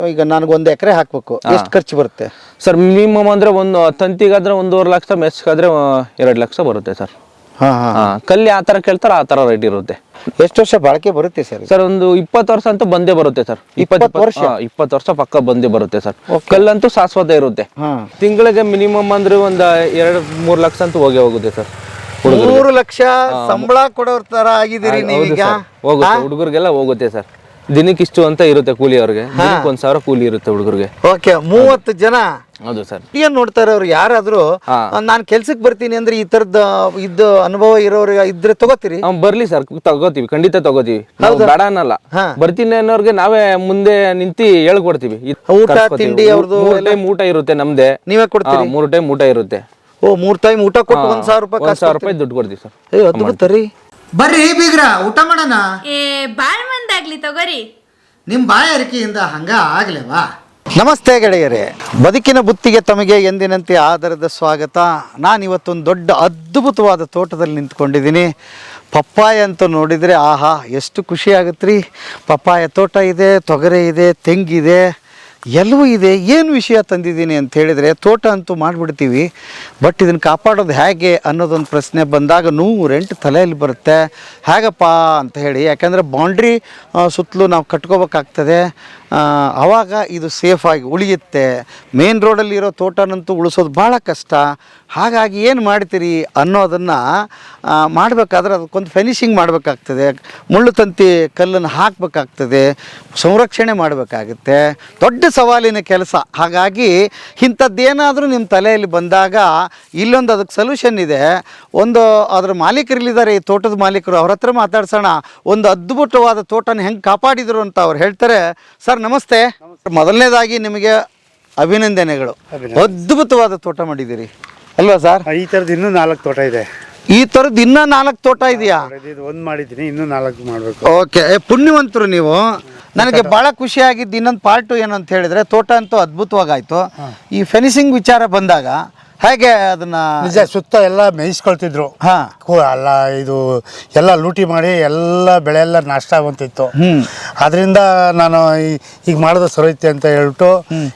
ಈಗ ನನಗೆ 1 ಎಕರೆ ಹಾಕ್ಬೇಕು, ಎಷ್ಟು ಖರ್ಚು ಬರುತ್ತೆ ಸರ್? ಮಿನಿಮಮ್ ಅಂದ್ರೆ ಒಂದು ತಂತಿಗಾದ್ರೆ 1.5 ಲಕ್ಷ, ಮೆಸ್ಗಾದ್ರೆ 2 ಲಕ್ಷ ಬರುತ್ತೆ ಸರ್. ಕಲ್ಲಿ ಆ ತರ ಕೇಳ್ತಾರ ಆ ತರ ರೇಟ್ ಇರುತ್ತೆ. ಎಷ್ಟು ವರ್ಷ ಬಾಳಿಕೆ ಬರುತ್ತೆ ಸರ್? ಸರ್ ಒಂದು 20 ವರ್ಷ ಅಂತೂ ಬಂದೇ ಬರುತ್ತೆ ಸರ್. 20 ವರ್ಷ ಪಕ್ಕ ಬಂದೇ ಬರುತ್ತೆ ಸರ್. ಕಲ್ಲಂತೂ ಶಾಶ್ವತ ಇರುತ್ತೆ. ತಿಂಗಳಿಗೆ ಮಿನಿಮಮ್ ಅಂದ್ರೆ ಒಂದು 2-3 ಲಕ್ಷ ಅಂತೂ ಹೋಗುತ್ತೆ ಸರ್. 3 ಲಕ್ಷ ಸಂಬಳ ಕೊಡೋ ತರ ಆಗಿದ್ದೀರಿ ನೀವೀಗ? ಹೋಗುತ್ತೆ, ಹುಡುಗರಿಗೆಲ್ಲ ಹೋಗುತ್ತೆ ಸರ್. ದಿನಕ್ಕೆ ಇಷ್ಟು ಅಂತ ಇರುತ್ತೆ ಕೂಲಿ ಅವ್ರಿಗೆ. 1,000 ಕೂಲಿ ಇರುತ್ತೆ ಹುಡುಗರಿಗೆ. ಓಕೆ, 30 ಜನ. ಹೌದು ಸರ್. ಏನ್ ನೋಡ್ತಾರೆ ಅವ್ರು? ಯಾರಾದ್ರೂ ನಾನ್ ಕೆಲ್ಸಕ್ಕೆ ಬರ್ತೀನಿ ಅಂದ್ರೆ ಈ ತರದ ಇದ್ದು ಅನುಭವ ಇರೋರು ಇದ್ರೆ ತಗೋತೀರಿ? ಬರ್ಲಿ ಸರ್, ತಗೋತೀವಿ, ಖಂಡಿತ ತಗೋತೀವಿ. ನಾವು ಬೇಡ ಅನ್ನಲ್ಲ. ಬರ್ತೀನಿ ಅನ್ನೋರ್ಗೆ ನಾವೇ ಮುಂದೆ ನಿಂತಿ ಹೇಳ್ಕೊಡ್ತೀವಿ. ಊಟ ತಿಂಡಿ ಅವ್ರದ್ದು 3 ಟೈಮ್ ಊಟ ಇರುತ್ತೆ ನಮ್ದೆ. ನೀವೇ ಕೊಡ್ತೀರಿ? 3 ಟೈಮ್ ಊಟ ಇರುತ್ತೆ. ಓ, 3 ಟೈಮ್ ಊಟ ಕೊಟ್ಟು 1,000 ರೂಪಾಯಿ? 1,000 ರೂಪಾಯಿ ದುಡ್ಡು ಕೊಡ್ತೀವಿ ಸರ್. ಅಯ್ಯೋ, ಅದ್ಭುತ ರೀ. ಬರ್ರಿ ಬೀಗ್ರ, ಊಟ ಮಾಡೋಣ. ಬಾಳ್ ಮಂದಾಗ್ಲಿ ತಗೋರಿ. ನಿಮ್ ಬಾಯಾರಿಕೆಯಿಂದ ಹಂಗ ಆಗ್ಲೇವಾ? ನಮಸ್ತೆ ಗೆಳೆಯರೇ, ಬದುಕಿನ ಬುತ್ತಿಗೆ ತಮಗೆ ಎಂದಿನಂತೆ ಆಧಾರದ ಸ್ವಾಗತ. ನಾನಿವತ್ತೊಂದು ದೊಡ್ಡ ಅದ್ಭುತವಾದ ತೋಟದಲ್ಲಿ ನಿಂತ್ಕೊಂಡಿದ್ದೀನಿ. ಪಪ್ಪಾಯ ಅಂತ ನೋಡಿದರೆ ಆಹಾ ಎಷ್ಟು ಖುಷಿ ಆಗುತ್ತೆ ರೀ. ಪಪ್ಪಾಯ ತೋಟ ಇದೆ, ತೊಗರೆ ಇದೆ, ತೆಂಗಿದೆ, ಎಲ್ಲವೂ ಇದೆ. ಏನು ವಿಷಯ ತಂದಿದ್ದೀನಿ ಅಂತ ಹೇಳಿದರೆ, ತೋಟ ಅಂತೂ ಮಾಡಿಬಿಡ್ತೀವಿ, ಬಟ್ ಇದನ್ನು ಕಾಪಾಡೋದು ಹೇಗೆ ಅನ್ನೋದೊಂದು ಪ್ರಶ್ನೆ ಬಂದಾಗ 108 ತಲೆಯಲ್ಲಿ ಬರುತ್ತೆ. ಹೇಗಪ್ಪ ಅಂತ ಹೇಳಿ, ಯಾಕಂದರೆ ಬೌಂಡ್ರಿ ಸುತ್ತಲೂ ನಾವು ಕಟ್ಕೋಬೇಕಾಗ್ತದೆ. ಆವಾಗ ಇದು ಸೇಫಾಗಿ ಉಳಿಯುತ್ತೆ. ಮೇನ್ ರೋಡಲ್ಲಿರೋ ತೋಟನಂತೂ ಉಳಿಸೋದು ಭಾಳ ಕಷ್ಟ. ಹಾಗಾಗಿ ಏನು ಮಾಡ್ತೀರಿ ಅನ್ನೋದನ್ನು ಮಾಡಬೇಕಾದ್ರೆ ಅದಕ್ಕೊಂದು ಫಿನಿಶಿಂಗ್ ಮಾಡಬೇಕಾಗ್ತದೆ. ಮುಳ್ಳು ತಂತಿ ಕಲ್ಲನ್ನು ಹಾಕಬೇಕಾಗ್ತದೆ, ಸಂರಕ್ಷಣೆ ಮಾಡಬೇಕಾಗುತ್ತೆ. ದೊಡ್ಡ ಸವಾಲಿನ ಕೆಲಸ. ಹಾಗಾಗಿ ಇಂಥದ್ದೇನಾದರೂ ನಿಮ್ಮ ತಲೆಯಲ್ಲಿ ಬಂದಾಗ ಇಲ್ಲೊಂದು ಅದಕ್ಕೆ ಸೊಲ್ಯೂಷನ್ ಇದೆ. ಒಂದು ಅದರ ಮಾಲೀಕರಿಲ್ಲಿದ್ದಾರೆ, ಈ ತೋಟದ ಮಾಲೀಕರು, ಅವ್ರ ಹತ್ರ ಮಾತಾಡ್ಸೋಣ. ಒಂದು ಅದ್ಭುತವಾದ ತೋಟನ ಹೆಂಗೆ ಕಾಪಾಡಿದರು ಅಂತ ಅವ್ರು ಹೇಳ್ತಾರೆ. ಸರ್ ನಮಸ್ತೆ. ಮೊದಲನೇದಾಗಿ ನಿಮಗೆ ಅಭಿನಂದನೆಗಳು. ಅದ್ಭುತವಾದ ತೋಟ ಮಾಡಿದ್ದೀರಿ ಅಲ್ವಾ ಸರ್? ಈ ಥರದ್ದು ಇನ್ನೂ 4 ತೋಟ ಇದೆ. ಈ ಥರದ್ದು ಇನ್ನೂ 4 ತೋಟ ಇದೆಯಾ? ಇದು 1 ಮಾಡಿದ್ದೀನಿ, ಇನ್ನೂ 4 ಮಾಡಬೇಕು. ಓಕೆ, ಪುಣ್ಯವಂತರು ನೀವು. ನನಗೆ ಭಾಳ ಖುಷಿಯಾಗಿದ್ದು ಇನ್ನೊಂದು ಪಾರ್ಟು ಏನು ಅಂತ ಹೇಳಿದರೆ, ತೋಟ ಅಂತೂ ಅದ್ಭುತವಾಗಾಯಿತು. ಈ ಫಿನಿಶಿಂಗ್ ವಿಚಾರ ಬಂದಾಗ ಹೇಗೆ ಅದನ್ನ? ನಿಜ, ಸುತ್ತ ಎಲ್ಲ ಮೇಯಿಸ್ಕೊಳ್ತಿದ್ರು. ಅಲ್ಲ, ಇದು ಎಲ್ಲ ಲೂಟಿ ಮಾಡಿ ಎಲ್ಲ ಬೆಳೆ ಎಲ್ಲ ನಾಷ್ಟ ಆಗುವಂತಿತ್ತು. ಅದರಿಂದ ನಾನು ಈಗ ಮಾಡೋದು ಸರೋಯ್ತೆ ಅಂತ ಹೇಳ್ಬಿಟ್ಟು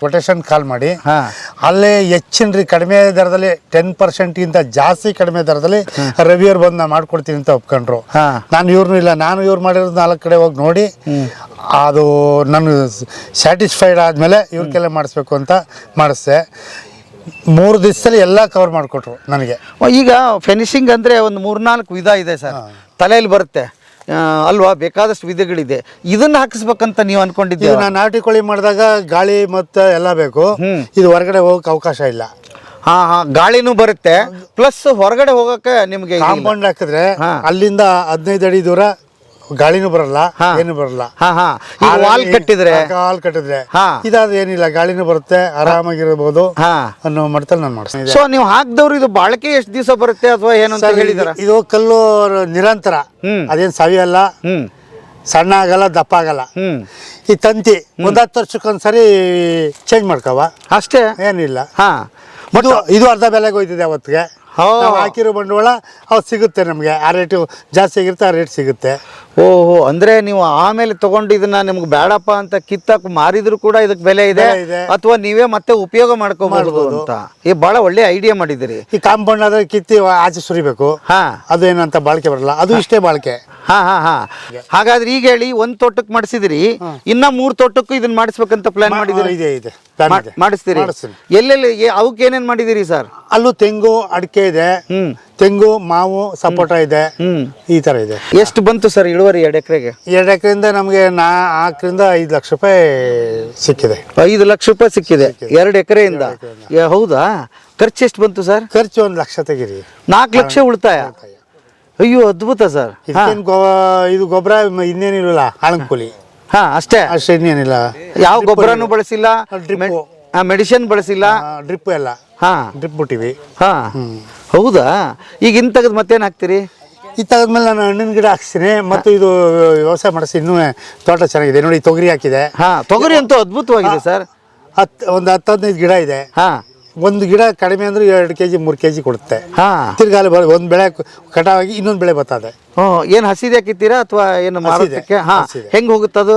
ಕೊಟೇಶನ್ ಕಾಲ್ ಮಾಡಿ ಅಲ್ಲೇ ಹೆಚ್ಚಿನ ಕಡಿಮೆ ದರದಲ್ಲಿ 10%ಗಿಂತ ಜಾಸ್ತಿ ಕಡಿಮೆ ದರದಲ್ಲಿ ರವಿಯವ್ರು ಬಂದು ನಾನು ಮಾಡ್ಕೊಡ್ತೀನಿ ಅಂತ ಒಪ್ಕೊಂಡ್ರು. ನಾನು ಇವ್ರನ್ನೂ ಇಲ್ಲ, ನಾನು ಇವ್ರು ಮಾಡಿರೋದು 4 ಕಡೆ ಹೋಗಿ ನೋಡಿ ಅದು ನಾನು ಸ್ಯಾಟಿಸ್ಫೈಡ್ ಆದಮೇಲೆ ಇವ್ರ ಕೆಲ ಮಾಡಿಸ್ಬೇಕು ಅಂತ ಮಾಡಿಸ್ದೆ. 3 ದಿವಸದಲ್ಲಿ ಎಲ್ಲ ಕವರ್ ಮಾಡಿಕೊಟ್ರು ನನಗೆ. ಈಗ ಫಿನಿಶಿಂಗ್ ಅಂದರೆ ಒಂದು 3-4 ವಿಧ ಇದೆ ಸರ್, ತಲೆಯಲ್ಲಿ ಬರುತ್ತೆ ಅಲ್ವಾ? ಬೇಕಾದಷ್ಟು ವಿಧಗಳಿದೆ. ಇದನ್ನ ಹಾಕಿಸ್ಬೇಕಂತ ನೀವು ಅನ್ಕೊಂಡಿದ್ದೀವಿ. ನಾನು ನಾಟಿ ಕೋಳಿ ಮಾಡಿದಾಗ ಗಾಳಿ ಮತ್ತು ಎಲ್ಲ ಬೇಕು. ಇದು ಹೊರಗಡೆ ಹೋಗಕ್ಕೆ ಅವಕಾಶ ಇಲ್ಲ. ಗಾಳಿನೂ ಬರುತ್ತೆ, ಪ್ಲಸ್ ಹೊರಗಡೆ ಹೋಗಕ್ಕೆ ನಿಮಗೆ ಕಾಂಪೌಂಡ್ ಹಾಕಿದ್ರೆ ಅಲ್ಲಿಂದ 15 ಅಡಿ ದೂರ ಗಾಳಿನೂ ಬರಲ್ಲ, ಏನು ಬರಲ್ಲ. ವಾಲ್ ಕಟ್ಟಿದ್ರೆ ಇದಾದ್ರೆ ಏನಿಲ್ಲ, ಗಾಳಿನೂ ಬರುತ್ತೆ, ಆರಾಮಾಗಿರ್ಬೋದು ಅನ್ನೋ ಮಟ್ಟದಲ್ಲಿ ನಾನು ಮಾಡ್ತೀನಿ. ಸೊ ನೀವು ಹಾಕಿದವ್ರು ಇದು ಬಾಳಿಕೆ ಎಷ್ಟು ದಿವಸ ಬರುತ್ತೆ ಅಥವಾ ಏನು ಅಂತ ಹೇಳಿದಾರೆ? ಇದು ಕಲ್ಲು ನಿರಂತರ, ಅದೇನು ಸವಿಯಲ್ಲ, ಸಣ್ಣ ಆಗಲ್ಲ, ದಪ್ಪ ಆಗಲ್ಲ. ಈ ತಂತಿ 10 ವರ್ಷಕ್ಕೊಂದ್ಸರಿ ಚೇಂಜ್ ಮಾಡ್ಕವ ಅಷ್ಟೇ, ಏನಿಲ್ಲ. ಇದು ಅರ್ಧ ಬೆಲೆಗೆ ಹೋಯ್ತಿದೆ ಅವತ್ತಿಗೆ. ಹಾಕಿರೋ ಬಂಡವಾಳ ಅವತ್ತು ಸಿಗುತ್ತೆ ನಮಗೆ. ಆ ರೇಟು ಜಾಸ್ತಿ ಆಗಿರುತ್ತೆ, ಆ ರೇಟ್ ಸಿಗುತ್ತೆ. ಓಹೋ, ಅಂದ್ರೆ ನೀವು ಆಮೇಲೆ ತಗೊಂಡು ಇದನ್ನ ನಿಮ್ಗೆ ಬೇಡಪ್ಪ ಅಂತ ಕಿತ್ತಾಕ್ ಮಾರಿದ್ರು ಕೂಡ ಇದಕ್ಕೆ ಬೆಲೆ ಇದೆ, ಅಥವಾ ನೀವೇ ಮತ್ತೆ ಉಪಯೋಗ ಮಾಡ್ಕೋಬಹುದು ಅಂತ. ಈ ಬಹಳ ಒಳ್ಳೆ ಐಡಿಯಾ ಮಾಡಿದಿರಿ. ಈ ಕಾಂಪೌಂಡ್ ಆದ್ರೆ ಕಿತ್ತಿ ಆಚೆ ಸುರಿಬೇಕು, ಅದು ಏನಂತ ಬಾಳಿಕೆ ಬರಲ್ಲ, ಅದು ಇಷ್ಟೇ ಬಾಳಿಕೆ. ಹಾಗಾದ್ರೆ ಈಗ ಹೇಳಿ, 1 ತೋಟಕ್ಕೆ ಮಾಡಿಸಿದಿರಿ, ಇನ್ನ 3 ತೋಟಕ್ಕೂ ಇದನ್ನ ಮಾಡಿಸ್ಬೇಕಂತ ಪ್ಲಾನ್ ಮಾಡಿದಿರಿ? ಇದೆ, ಮಾಡಿಸ್ತೀರಿ? ಎಲ್ಲೆಲ್ಲಿ ಅವಕ್ಕೆ ಏನೇನ್ ಮಾಡಿದಿರಿ ಸರ್? ಅಲ್ಲೂ ತೆಂಗು, ಅಡಿಕೆ ಇದೆ, ತೆಂಗು, ಮಾವು, ಸಪೋಟ ಇದೆ, ಈ ತರ ಇದೆ. ಎಷ್ಟು ಬಂತು ಸರ್ ಇಳುವರಿ 2 ಎಕರೆಗೆ? 2 ಎಕರೆಯಿಂದ ನಮಗೆ 4ರಿಂದ 5 ಲಕ್ಷ ರೂಪಾಯಿ ಸಿಕ್ಕಿದೆ. 5 ಲಕ್ಷ ರೂಪಾಯಿ ಸಿಕ್ಕಿದೆ 2 ಎಕರೆಯಿಂದ? ಹೌದಾ? ಖರ್ಚು ಎಷ್ಟು ಬಂತು ಸರ್? ಖರ್ಚು 1 ಲಕ್ಷ ತೆಗಿರಿ, 4 ಲಕ್ಷ ಉಳಿತಾಯ. ಅಯ್ಯೋ, ಅದ್ಭುತ ಸರ್. ಇದು ಗೊಬ್ಬರ ಇನ್ನೇನಿಲ್ಲ, ಆಳಂಕೂಲಿ ಅಷ್ಟೇ ಇನ್ನೇನಿಲ್ಲ. ಯಾವ ಗೊಬ್ಬರನು ಬಳಸಿಲ್ಲ, ಮೆಡಿಸಿನ್ ಬಳಸಿಲ್ಲ, ಡ್ರಿಪ್ ಎಲ್ಲ ಡ್ರಿಪ್ ಬಿಟ್ಟಿವಿ. ಹೌದಾ? ಈಗ ಇನ್ ತೆಗೆದು ಮತ್ತೇನ್ ಹಾಕ್ತಿರಿ? ಇದು ತೆಗೆದ್ಮೇಲೆ ನಾನು ಹಣ್ಣಿನ ಗಿಡ ಹಾಕ್ತೀನಿ, ಮತ್ತು ಇದು ವ್ಯವಸಾಯ ಮಾಡಿಸಿ ಇನ್ನೂ ತೋಟ ಚೆನ್ನಾಗಿದೆ. ನೋಡಿ, ತೊಗರಿ ಹಾಕಿದೆ. ತೊಗರಿ ಅಂತೂ ಅದ್ಭುತವಾಗಿದೆ ಸರ್. ಒಂದು 10-15 ಗಿಡ ಇದೆ. ಒಂದು ಗಿಡ ಕಡಿಮೆ ಅಂದ್ರೆ 2 kg 3 kg ಕೊಡುತ್ತೆ. ತಿರ್ಗಾಲ ಒಂದು ಬೆಳೆ ಕಟಾವಾಗಿ ಇನ್ನೊಂದು ಬೆಳೆ ಬರ್ತದೆ. ಏನ್ ಹಸಿದೆ ಹಾಕಿತ್ತೀರಾ ಅಥವಾ ಏನು ಮಾರೋದಕ್ಕೆ? ಹೆಂಗ್ ಹೋಗುತ್ತದು?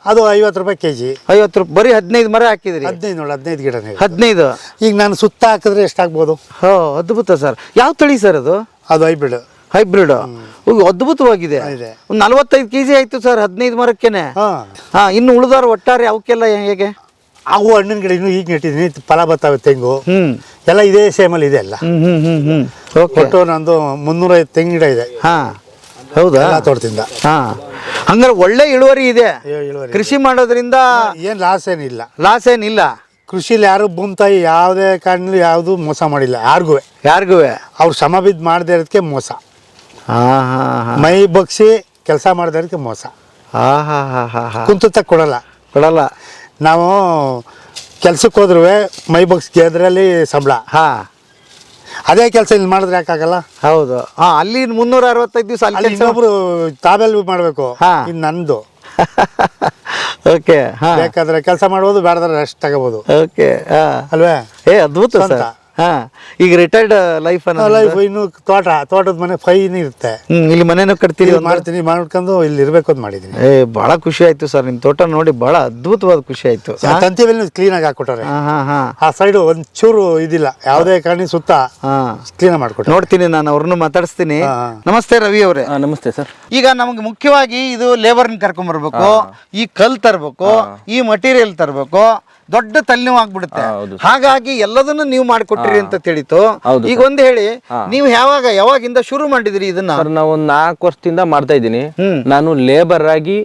ಅದು 50 ರೂಪಾಯಿ ಕೆಜಿ. 50 ರೂಪಾಯಿ. ಬರೀ 15 ಮರ ಹಾಕಿದ್ರಿ? 15 ನೋಡಿ, 15 ಗಿಡನೇ. 15. ಈಗ ನಾನು ಸುತ್ತ ಹಾಕಿದ್ರೆ ಎಷ್ಟಾಗ್ಬೋದು? ಹೋ, ಅದ್ಭುತ ಸರ್. ಯಾವ ತಳಿ ಸರ್ ಅದು? ಅದು ಹೈಬ್ರಿಡ್. ಹೈಬ್ರಿಡ್. ಅದ್ಭುತವಾಗಿದೆ. ಒಂದು 45 ಕೆಜಿ ಆಯ್ತು ಸರ್ 15 ಮರಕ್ಕೇನೆ. ಹಾ, ಇನ್ನು ಉಳಿದಾರ ಒಟ್ಟಾರೆ ಅವಕ್ಕೆಲ್ಲ ಹೇಗೆ? ಅವು ಹಣ್ಣಿನ ಗಿಡ ಇನ್ನೂ ಈಗ ನೆಟ್ಟಿದ್ದೀನಿ, ಫಲ ಬರ್ತಾವೆ, ತೆಂಗು ಎಲ್ಲ ಇದೇ ಸೇಮಲ್ಲಿ ಇದೆ ಎಲ್ಲ. ಒಟ್ಟು ನಂದು 350 ತೆಂಗಿನ ಗಿಡ ಇದೆ. ಹಾ, ಹೌದಾ? ತೋಟದಿಂದ. ಹಾ, ಹಂಗಾರೆ ಒಳ್ಳೆ ಇಳುವರಿ ಇದೆ. ಇಳುವರಿ ಕೃಷಿ ಮಾಡೋದ್ರಿಂದ ಏನ್ ಲಾಸ್ ಏನಿಲ್ಲ. ಲಾಸ್ ಏನಿಲ್ಲ. ಕೃಷಿಲಿ ಯಾರು ಭೂಮಿತಾಯಿ ಯಾವುದೇ ಕಾರಣದಲ್ಲಿ ಯಾವುದು ಮೋಸ ಮಾಡಿಲ್ಲ ಯಾರಿಗೂ. ಅವ್ರು ಶ್ರಮ ಬಿದ್ದು ಮಾಡದೇ ಇರೋದಕ್ಕೆ ಮೋಸ. ಮೈ ಬಗ್ಸಿ ಕೆಲಸ ಮಾಡದೇ ಇರೋದಕ್ಕೆ ಮೋಸ. ಕುಂತ ಕೊಡಲ್ಲ. ನಾವು ಕೆಲ್ಸಕ್ಕೆ ಹೋದ್ರೂ ಮೈ ಬಗ್ಸಿ ಗೆದ್ರಲ್ಲಿ ಸಂಬಳ. ಅದೇ ಕೆಲಸ ಇಲ್ಲಿ ಮಾಡಿದ್ರೆ ಯಾಕಾಗಲ್ಲ? ಹೌದು. ಅಲ್ಲಿ 365 ದಿವಸ ಅಲ್ಲಿ ಇನ್ನೊಬ್ರು ತಾವೆಲ್ ಮಾಡಬೇಕು. ಇನ್ನು ನಂದು ಓಕೆ. ಬೇಕಾದ್ರೆ ಕೆಲಸ ಮಾಡ್ಬೋದು, ಬೇಡದ್ರೆ ರೆಸ್ಟ್ ತಗೋಬಹುದು. ಓಕೆ ಅಲ್ವೇ? ಅದ್ಭುತ ಸರ್. ಈಗ ರಿಟೈರ್ಡ್ ಲೈಫ್ ಇನ್ನು ತೋಟದ ಮನೆ ಫೈನ್ ಇರುತ್ತೆ. ಇಲ್ಲಿ ಮನೇನು ಕಟ್ತೀರಿ? ಮಾಡ್ತೀನಿ, ಮಾಡ್ಕೊಂಡು ಇಲ್ಲಿ ಇರ್ಬೇಕು ಅಂತ ಮಾಡಿದೀನಿ. ಬಹಳ ಖುಷಿ ಆಯ್ತು ಸರ್, ನಿಮ್ ತೋಟ ನೋಡಿ ಬಹಳ ಅದ್ಭುತವಾದ ಖುಷಿ ಆಯ್ತು. ತಂತಿ ಕ್ಲೀನ್ ಆಗಿ ಹಾಕೊಟ್ಟಾರೆ. ಆ ಸೈಡ್ ಒಂದ್ ಚೂರು ಇದಿಲ್ಲ, ಯಾವುದೇ ಕಾರಣ ಸುತ್ತ ಕ್ಲೀನ್ ಮಾಡ್ಕೊಟ್ಟ. ನೋಡ್ತೀನಿ, ನಾನು ಅವ್ರನ್ನು ಮಾತಾಡಿಸ್ತೀನಿ. ನಮಸ್ತೆ ರವಿ ಅವರೇ. ನಮಸ್ತೆ ಸರ್. ಈಗ ನಮ್ಗೆ ಮುಖ್ಯವಾಗಿ ಇದು ಲೇಬರ್ನ ಕರ್ಕೊಂಡ್ ಬರ್ಬೇಕು, ಈ ಕಲ್ ತರ್ಬೇಕು, ಈ ಮಟೀರಿಯಲ್ ತರ್ಬೇಕು, ದೊಡ್ಡ ತಲೆನೋವು ಆಗ್ಬಿಡುತ್ತೆ. ಹಾಗಾಗಿ ಎಲ್ಲದನ್ನು ನೀವು ಮಾಡಿಕೊಟ್ಟಿರಿ ಅಂತ ತಿಳಿತು. ಈಗ ಒಂದ್ ಹೇಳಿ, ನೀವು ಯಾವಾಗಿಂದ ಶುರು ಮಾಡಿದ್ರಿ ಇದನ್ನ? ನಾವು 4 ವರ್ಷದಿಂದ ಮಾಡ್ತಾ ಇದ್ದೀನಿ. ನಾನು ಲೇಬರ್ ಆಗಿ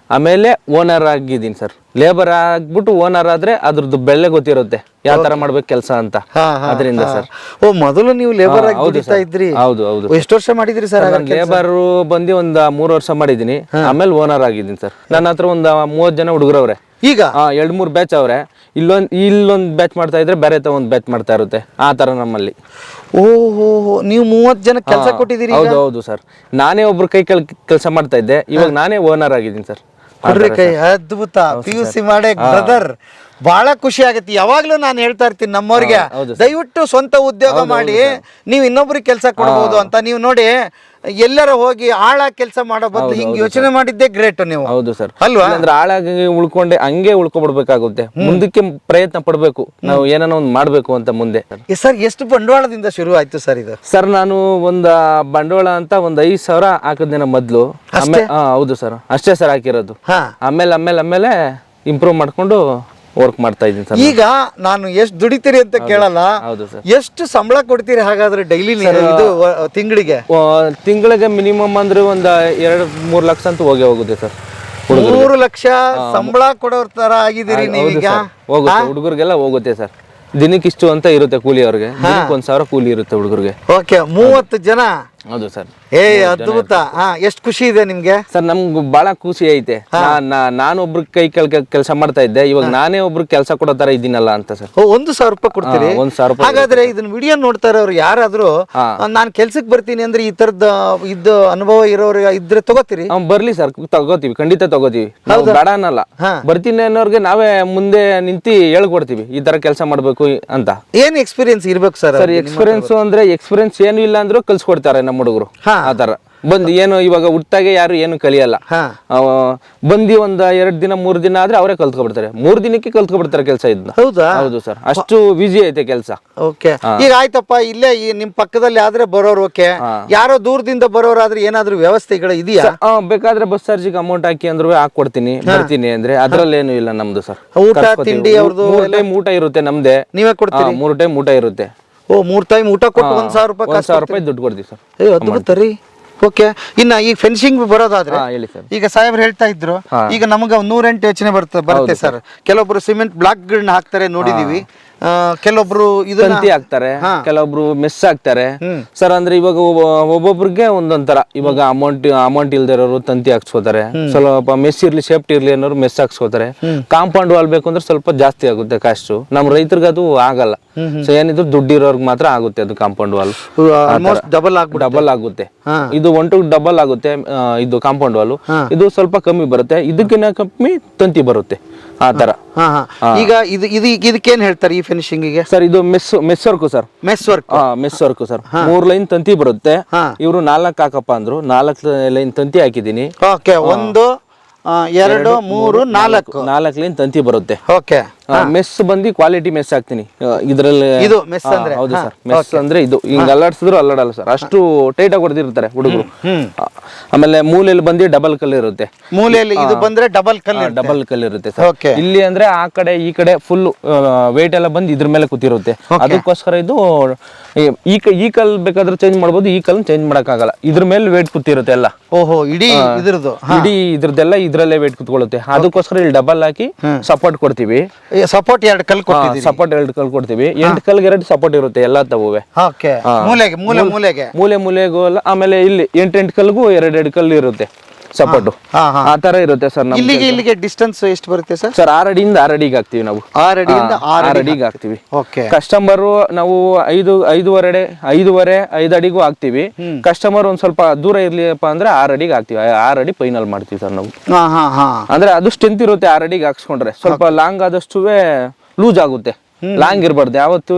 ಆಮೇಲೆ ಓನರ್ ಆಗಿದ್ದೀನಿ ಸರ್. ಲೇಬರ್ ಆಗ್ಬಿಟ್ಟು ಓನರ್ ಆದ್ರೆ ಅದ್ರದ್ದು ಬೆಲೆ ಗೊತ್ತಿರುತ್ತೆ, ಯಾವ ತರ ಮಾಡ್ಬೇಕು ಕೆಲಸ ಅಂತ. ಅದರಿಂದ ಸರ್. ಮೊದಲು ನೀವು ಲೇಬರ್ ಆಗಿ ದುಡಿತಾ ಇದ್ರಿ? ಹೌದು. ಎಷ್ಟು ವರ್ಷ ಮಾಡಿದ್ರಿ ಸರ್? ಲೇಬರ್ ಬಂದು ಒಂದ್ 3 ವರ್ಷ ಮಾಡಿದೀನಿ. ಆಮೇಲೆ ಓನರ್ ಆಗಿದ್ದೀನಿ ಸರ್. ನನ್ನ ಹತ್ರ ಒಂದ್ 30 ಜನ ಹುಡುಗರವ್ರೆ. ಈಗ 2-3 ಬ್ಯಾಚ್ ಅವ್ರೆ. ಇಲ್ಲೊಂದ್ ಬ್ಯಾಚ್ ಮಾಡ್ತಾ ಇದ್ರೆ ಬೇರೆ ಒಂದ್ ಬ್ಯಾಚ್ ಮಾಡ್ತಾ ಇರುತ್ತೆ. ಆ ತರ ನಮ್ಮಲ್ಲಿ. ಓಹೋ, ನೀವು 30 ಜನ ಕೆಲಸ ಕೊಟ್ಟಿದ್ದೀರಿ? ಹೌದು ಸರ್. ನಾನೇ ಒಬ್ರು ಕೈ ಕೆಲಸ ಮಾಡ್ತಾ ಇದ್ದೆ, ಇವಾಗ ನಾನೇ ಓನರ್ ಆಗಿದ್ದೀನಿ ಸರ್. ಅದ್ಭುತ. PUC ಮಾಡಿ ಬ್ರದರ್, ಬಹಳ ಖುಷಿ ಆಗತ್ತೆ. ಯಾವಾಗ್ಲೂ ನಾನು ಹೇಳ್ತಾ ಇರ್ತೀನಿ ನಮ್ಮವ್ರಿಗೆ, ದಯವಿಟ್ಟು ಸ್ವಂತ ಉದ್ಯೋಗ ಮಾಡಿ ನೀವು ಇನ್ನೊಬ್ರಿಗೆ ಕೆಲಸ ಕೊಡಬಹುದು ಅಂತ. ನೀವು ನೋಡಿ, ಎಲ್ಲರ ಹೋಗಿ ಆಳಾಗಿ ಕೆಲಸ ಮಾಡೋ ಬದಲು ಹಿಂಗ್ ಯೋಚನೆ ಮಾಡಿದ್ದೆ ಗ್ರೇಟ್ ನೀವು. ಹೌದು ಸರ್. ಅಲ್ವಾ? ಅಂದ್ರೆ ಆಳಾಗಿ ಉಳ್ಕೊಂಡೆ ಹಂಗೆ ಉಳ್ಕೊಬಿಡ್ಬೇಕಾಗುತ್ತೆ. ಮುಂದಕ್ಕೆ ಪ್ರಯತ್ನ ಪಡ್ಬೇಕು, ನಾವು ಏನೋ ಒಂದ್ ಮಾಡ್ಬೇಕು ಅಂತ ಮುಂದೆ. ಸರ್, ಎಷ್ಟು ಬಂಡವಾಳದಿಂದ ಶುರು ಆಯ್ತು ಸರ್ ಇದು? ಸರ್, ನಾನು ಬಂಡವಾಳ ಅಂತ 5,000 ಹಾಕಿದ್ನೇನ ಮೊದ್ಲು. ಹೌದು ಸರ್, ಅಷ್ಟೇ ಸರ್ ಹಾಕಿರೋದು. ಆಮೇಲೆ ಇಂಪ್ರೂವ್ ಮಾಡ್ಕೊಂಡು ವರ್ಕ್ ಮಾಡ್ತಾ ಇದ್ದೀನಿ ಸರ್. ಈಗ ನಾನು ಎಷ್ಟು ದುಡಿತೀರಿ ಅಂತ ಕೇಳಲ್ಲ, ಎಷ್ಟು ಸಂಬಳ ಕೊಡ್ತೀರಿ ಹಾಗಾದ್ರೆ ಡೈಲಿ? ಇದು ತಿಂಗಳಿಗೆ ಮಿನಿಮಮ್ ಅಂದ್ರೆ ಒಂದ್ 2-3 ಲಕ್ಷ ಅಂತ ಹೋಗುತ್ತೆ ಸರ್. 3 ಲಕ್ಷ ಸಂಬಳ ಕೊಡೋರ್ ತರ ಆಗಿದ್ದೀರಿ ನೀವೀಗ? ಹೋಗುತ್ತೆ, ಹುಡುಗರಿಗೆಲ್ಲ ಹೋಗುತ್ತೆ ಸರ್. ದಿನಕ್ಕೆ ಇಷ್ಟು ಅಂತ ಇರುತ್ತೆ ಕೂಲಿ ಅವ್ರಿಗೆ. 1,000 ಕೂಲಿ ಇರುತ್ತೆ ಹುಡುಗರಿಗೆ. ಓಕೆ, 30 ಜನ. ಹೌದು ಸರ್. ಅದ್ಭುತ. ಎಷ್ಟು ಖುಷಿ ಇದೆ ನಿಮ್ಗೆ? ಸರ್, ನಮ್ಗೆ ಬಹಳ ಖುಷಿ ಐತೆ. ನಾನು ಒಬ್ರು ಕೈ ಕೆಲಸ ಮಾಡ್ತಾ ಇದ್ದೆ, ಇವಾಗ ನಾನೇ ಒಬ್ರು ಕೆಲಸ ಕೊಡೋ ತರ ಇದ್ದೀನಲ್ಲ ಅಂತ ಸರ್. 1,000 ರೂಪಾಯಿ ಕೊಡ್ತೀರಿ? 1,000 ರೂಪಾಯಿ. ಹಾಗಾದ್ರೆ ಇದನ್ನ ವಿಡಿಯೋ ನೋಡ್ತಾ ಇರೋರು ಯಾರಾದ್ರೂ ನಾನ್ ಕೆಲ್ಸಕ್ಕೆ ಬರ್ತೀನಿ ಅಂದ್ರೆ ಈ ತರದ ಇದ್ದು ಅನುಭವ ಇರೋರು ಇದ್ರೆ ತಗೋತೀರಿ? ಬರ್ಲಿ ಸರ್, ತಗೋತೀವಿ, ಖಂಡಿತ ತಗೋತೀವಿ. ನಾವು ಬೇಡ ಅನ್ನಲ್ಲ. ಬರ್ತೀನಿ ಅನ್ನೋರ್ಗೆ ನಾವೇ ಮುಂದೆ ನಿಂತಿ ಹೇಳ್ಕೊಡ್ತೀವಿ, ಈ ತರ ಕೆಲಸ ಮಾಡ್ಬೇಕು ಅಂತ. ಏನ್ ಎಕ್ಸ್ಪೀರಿಯನ್ಸ್ ಇರ್ಬೇಕು ಸರ್? ಎಕ್ಸ್ಪೀರಿಯನ್ಸ್ ಅಂದ್ರೆ ಎಕ್ಸ್ಪೀರಿಯನ್ಸ್ ಏನು ಇಲ್ಲ ಅಂದ್ರೂ ಕಲ್ಸ್ಕೊಡ್ತಾರೆ ನಮ್ಮ ಹುಡುಗರು. ಆತರ ಬಂದು ಏನು ಇವಾಗ ಹುಟ್ಟಾಗೆ ಯಾರು ಏನು ಕಲಿಯಲ್ಲ. ಬಂದಿ ಒಂದ್ 2 ದಿನ 3 ದಿನ ಆದ್ರೆ ಅವರೇ ಕಲ್ತ್ಕೊಬಿಡ್ತಾರೆ. 3 ದಿನಕ್ಕೆ ಕಲ್ತ್ಕೊಬಿಡ್ತಾರೆ ಕೆಲಸ ಇದನ್ನ. ಹೌದಾ? ಹೌದು ಸರ್, ಅಷ್ಟು ಈಸಿ ಐತೆ ಕೆಲಸ. ಓಕೆ. ಈಗ ಆಯ್ತಪ್ಪ, ಇಲ್ಲೇ ನಿಮ್ ಪಕ್ಕದಲ್ಲಿ ಆದ್ರೆ ಬರೋರು ಓಕೆ, ಯಾರೋ ದೂರದಿಂದ ಬರೋರಾದ್ರೆ ಏನಾದ್ರು ವ್ಯವಸ್ಥೆಗಳು ಇದೆಯಾ? ಬೇಕಾದ್ರೆ ಬಸ್ ಚಾರ್ಜಿಗೆ ಅಮೌಂಟ್ ಹಾಕಿ ಅಂದ್ರೂ ಹಾಕೊಡ್ತೀನಿ, ಬರ್ತೀನಿ ಅಂದ್ರೆ ಅದ್ರಲ್ಲೇನು ಇಲ್ಲ ನಮ್ದು ಸರ್. ಊಟ ತಿಂಡಿ ಅವ್ರದ್ದು 3 ಟೈಮ್ ಊಟ ಇರುತ್ತೆ ನಮ್ದೇ. ನೀವೇ ಕೊಡ್ತೀರಿ? 3 ಟೈಮ್ ಊಟ ಇರುತ್ತೆ. 3 ಟೈಮ್ ಊಟ ಕೊಟ್ಟು 1,000 ರೂಪಾಯಿ? 1,000 ರೂಪಾಯಿ ದುಡ್ಡು ಕೊಡ್ತೀವಿ ಸರ್. ಅದ್ಭುತ ರೀ. ಓಕೆ. ಇನ್ನ ಈ ಫೆನ್ಸಿಂಗ್ ಬರೋದಾದ್ರೆ ಹೇಳಿ ಸರ್. ಈಗ ಸಾಹೇಬ್ರು ಹೇಳ್ತಾ ಇದ್ರು, ಈಗ ನಮಗೆ 108 ಯೋಚನೆ ಬರುತ್ತೆ ಸರ್. ಕೆಲವೊಬ್ರು ಸಿಮೆಂಟ್ ಬ್ಲಾಕ್ ಗಳನ್ನ ಹಾಕ್ತಾರೆ, ನೋಡಿದೀವಿ. ಕೆಲವೊಬ್ರು ತಂತಿ ಹಾಕ್ತಾರೆ, ಕೆಲವೊಬ್ರು ಮೆಸ್ ಹಾಕ್ತಾರೆ ಸರ್. ಅಂದ್ರೆ ಇವಾಗ ಒಬ್ಬೊಬ್ರಿಗೆ ಒಂದೊಂದ್ ತರ. ಇವಾಗ ಅಮೌಂಟ್ ಇಲ್ದಿರೋರು ತಂತಿ ಹಾಕ್ಸ್ಕೋತಾರೆ, ಸ್ವಲ್ಪ ಮೆಸ್ ಇರ್ಲಿ ಸೇಫ್ಟಿ ಇರ್ಲಿ ಅನ್ನೋರು ಮೆಸ್ ಹಾಕ್ಸ್ಕೋತಾರೆ. ಕಾಂಪೌಂಡ್ ವಾಲ್ ಬೇಕು ಅಂದ್ರೆ ಸ್ವಲ್ಪ ಜಾಸ್ತಿ ಆಗುತ್ತೆ ಕಾಸ್ಟ್. ನಮ್ ರೈತರಿಗೆ ಅದು ಆಗಲ್ಲ. ಸೊ ಏನಿದ್ರು ದುಡ್ಡು ಇರೋರ್ಗೆ ಮಾತ್ರ ಆಗುತ್ತೆ ಅದು ಕಾಂಪೌಂಡ್ ವಾಲ್. ಡಬಲ್ ಆಗುತ್ತೆ. ಇದು 1 to ಡಬಲ್ ಆಗುತ್ತೆ ಇದು ಕಾಂಪೌಂಡ್ ವಾಲ್. ಇದು ಸ್ವಲ್ಪ ಕಮ್ಮಿ ಬರುತ್ತೆ, ಇದಕ್ಕಿಂತ ಕಮ್ಮಿ ತಂತಿ ಬರುತ್ತೆ. ಆ ತರ. ಈಗ ಇದಕ್ಕೇನ್ ಹೇಳ್ತಾರೆ ಈ ಫಿನಿಶಿಂಗ್ ಗೆ ಸರ್? ಇದು mesh work sir. Mesh work sir. 3 line ತಂತಿ ಬರುತ್ತೆ. ಇವರು 4 ಹಾಕಪ್ಪ ಅಂದ್ರು, 4 ಲೈನ್ ತಂತಿ ಹಾಕಿದೀನಿ. ಓಕೆ. 1 2 3 4 4 ಲೈನ್ ತಂತಿ ಬರುತ್ತೆ. ಓಕೆ. ಮೆಸ್ ಬಂದು ಕ್ವಾಲಿಟಿ ಮೆಸ್ ಹಾಕ್ತೀನಿ ಇದ್ರಲ್ಲಿ. ಇದು ಮೆಸ್ ಅಂದ್ರೆ? ಹೌದು ಸರ್, ಮೆಸ್ ಅಂದ್ರೆ ಇದು ಹಿಂಗ್ ಅಲ್ಲಾಡ್ಸಿದ್ರು ಅಲ್ಲಾಡಲ್ಲ ಸರ್, ಅಷ್ಟು ಟೈಟ್ ಆಗಿ ಹೊಡೆದಿರ್ತಾರೆ ಹುಡುಗರು. ಆಮೇಲೆ ಮೂಲೆಯಲ್ಲಿ ಬಂದು ಡಬಲ್ ಕಲ್ ಇರುತ್ತೆ. ಮೂಲೆಯಲ್ಲಿ ಇದು ಬಂದ್ರೆ ಡಬಲ್ ಕಲ್ ಇರುತ್ತೆ ಸರ್. ಇಲ್ಲಿ ಅಂದ್ರೆ ಆ ಕಡೆ ಈ ಕಡೆ ಫುಲ್ ವೇಟ್ ಎಲ್ಲ ಬಂದು ಇದ್ರ ಮೇಲೆ ಕೂತಿರುತ್ತೆ. ಅದಕ್ಕೋಸ್ಕರ ಇದು ಈ ಕಲ್ ಬೇಕಾದ್ರೆ ಚೇಂಜ್ ಮಾಡ್ಬೋದು, ಈ ಕಲ್ ಚೇಂಜ್ ಮಾಡಕ್ಕಾಗಲ್ಲ, ಇದ್ರ ಮೇಲೆ ವೇಟ್ ಕೂತಿರುತ್ತೆ ಎಲ್ಲ. ಓಹೋ, ಇಡೀ ಇದ್ರದ್ದೆಲ್ಲ ಇದ್ರಲ್ಲೇ ವೇಟ್ ಕುತ್ಕೊಳ್ಳುತ್ತೆ. ಅದಕ್ಕೋಸ್ಕರ ಇಲ್ಲಿ ಡಬಲ್ ಹಾಕಿ ಸಪೋರ್ಟ್ ಕೊಡ್ತೀವಿ. ಸಪೋರ್ಟ್ 2 ಕಲ್ ಕೊಡ್ತೀವಿ. ಸಪೋರ್ಟ್ 2 ಕಲ್ ಕೊಡ್ತೀವಿ. 8 ಕಲ್ಗೆ 2 ಸಪೋರ್ಟ್ ಇರುತ್ತೆ ಎಲ್ಲ ತವುವೆ. ಮೂಲೆಗೂ ಅಲ್ಲ. ಆಮೇಲೆ ಇಲ್ಲಿ 8 ಕಲ್ಗೂ 2 ಕಲ್ಲು ಇರುತ್ತೆ ಸಪೋರ್ಟ್. ಆ ತರ ಇರುತ್ತೆ ಸರ್. ಇಲ್ಲಿಗೆ ಡಿಸ್ಟೆನ್ಸ್ ಎಷ್ಟು ಬರುತ್ತೆ ಸರ್? ಸರ್ 6 ಅಡಿಯಿಂದ 6 ಅಡಿಗೆ ಹಾಕ್ತಿವಿ ನಾವು. 6 ಅಡಿಯಿಂದ 6 ಅಡಿಗೆ ಹಾಕ್ತಿವಿ. ಓಕೆ. ಕಸ್ಟಮರ್ ನಾವು 5 ಅಡಿಗೂ ಹಾಕ್ತಿವಿ. ಕಸ್ಟಮರ್ ಒಂದ್ ಸ್ವಲ್ಪ ದೂರ ಇರ್ಲಿಪ್ಪ ಅಂದ್ರೆ 6 ಅಡಿಗೆ ಹಾಕ್ತಿವಿ. 6 ಅಡಿ ಫೈನಲ್ ಮಾಡ್ತೀವಿ ಸರ್ ನಾವು. ಅಂದ್ರೆ ಅದು ಸ್ಟ್ರೆಂತ್ ಇರುತ್ತೆ 6 ಅಡಿಗೆ ಹಾಕ್ಸ್ಕೊಂಡ್ರೆ. ಸ್ವಲ್ಪ ಲಾಂಗ್ ಆದಷ್ಟು ಲೂಸ್ ಆಗುತ್ತೆ. ಲಾಂಗ್ ಇರಬಾರ್ದು ಯಾವತ್ತೂ.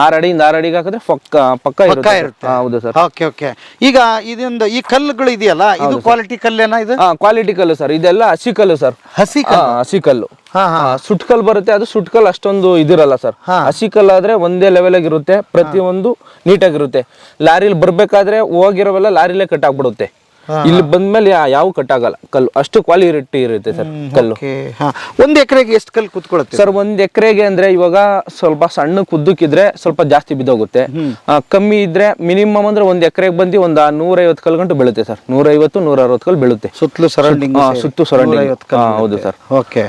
6 ಅಡಿಯಿಂದ 6 ಅಡಿಗೆ ಹಾಕಿದ್ರೆ ಪಕ್ಕ ಇರುತ್ತೆ. ಹೌದು ಸರ್. Okay okay. ಈಗ ಇದೊಂದು ಈ ಕಲ್ಲುಗಳು ಇದೆಯಲ್ಲ, ಇದು ಕ್ವಾಲಿಟಿ ಕಲ್ಲೇನಾ? ಇದು ಕ್ವಾಲಿಟಿ ಕಲ್ಲು ಸರ್. ಇದೆಲ್ಲ ಹಸಿ ಕಲ್ಲು ಸರ್. ಹಸಿ ಕಲ್ಲು. ಸುಟ್ಕಲ್ ಬರುತ್ತೆ. ಅದು ಸುಟ್ಕಲ್ ಅಷ್ಟೊಂದು ಇದಿರಲ್ಲ ಸರ್. ಹಸಿ ಕಲ್ಲು ಆದ್ರೆ ಒಂದೇ ಲೆವೆಲ್ ಆಗಿರುತ್ತೆ, ಪ್ರತಿಯೊಂದು ನೀಟಾಗಿರುತ್ತೆ. ಲಾರಿಲಿ ಬರ್ಬೇಕಾದ್ರೆ ಹೋಗಿರೋವೆಲ್ಲ ಲಾರಿಲೇ ಕಟ್ ಆಗ್ಬಿಡುತ್ತೆ. ಇಲ್ಲಿ ಬಂದ್ಮೇಲೆ ಯಾವ ಕಟ್ ಆಗಲ್ಲ ಕಲ್ಲು, ಅಷ್ಟು ಕ್ವಾಲಿಟಿ ಇರುತ್ತೆ ಸರ್ ಕಲ್ಲು. 1 ಎಕರೆಗೆ ಎಷ್ಟು ಕಲ್ಲು ಕುತ್ಕೊಳ್ಳುತ್ತೆ ಸರ್? 1 ಎಕರೆಗೆ ಅಂದ್ರೆ ಇವಾಗ ಸ್ವಲ್ಪ ಸಣ್ಣ ಕುದ್ದಕ್ಕಿದ್ರೆ ಸ್ವಲ್ಪ ಜಾಸ್ತಿ ಬಿದ್ದೋಗುತ್ತೆ. ಕಮ್ಮಿ ಇದ್ರೆ ಮಿನಿಮಮ್ ಅಂದ್ರೆ 1 ಎಕರೆಗೆ ಬಂದು ಒಂದು 150 ಕಲ್ಲು ಗಂಟು ಬೀಳುತ್ತೆ ಸರ್. 150-160 ಕಲ್ಲು ಬೀಳುತ್ತೆ ಸುತ್ತಲೂ ಸರೌಂಡಿಂಗ್. ಹೌದು ಸರ್. ಓಕೆ.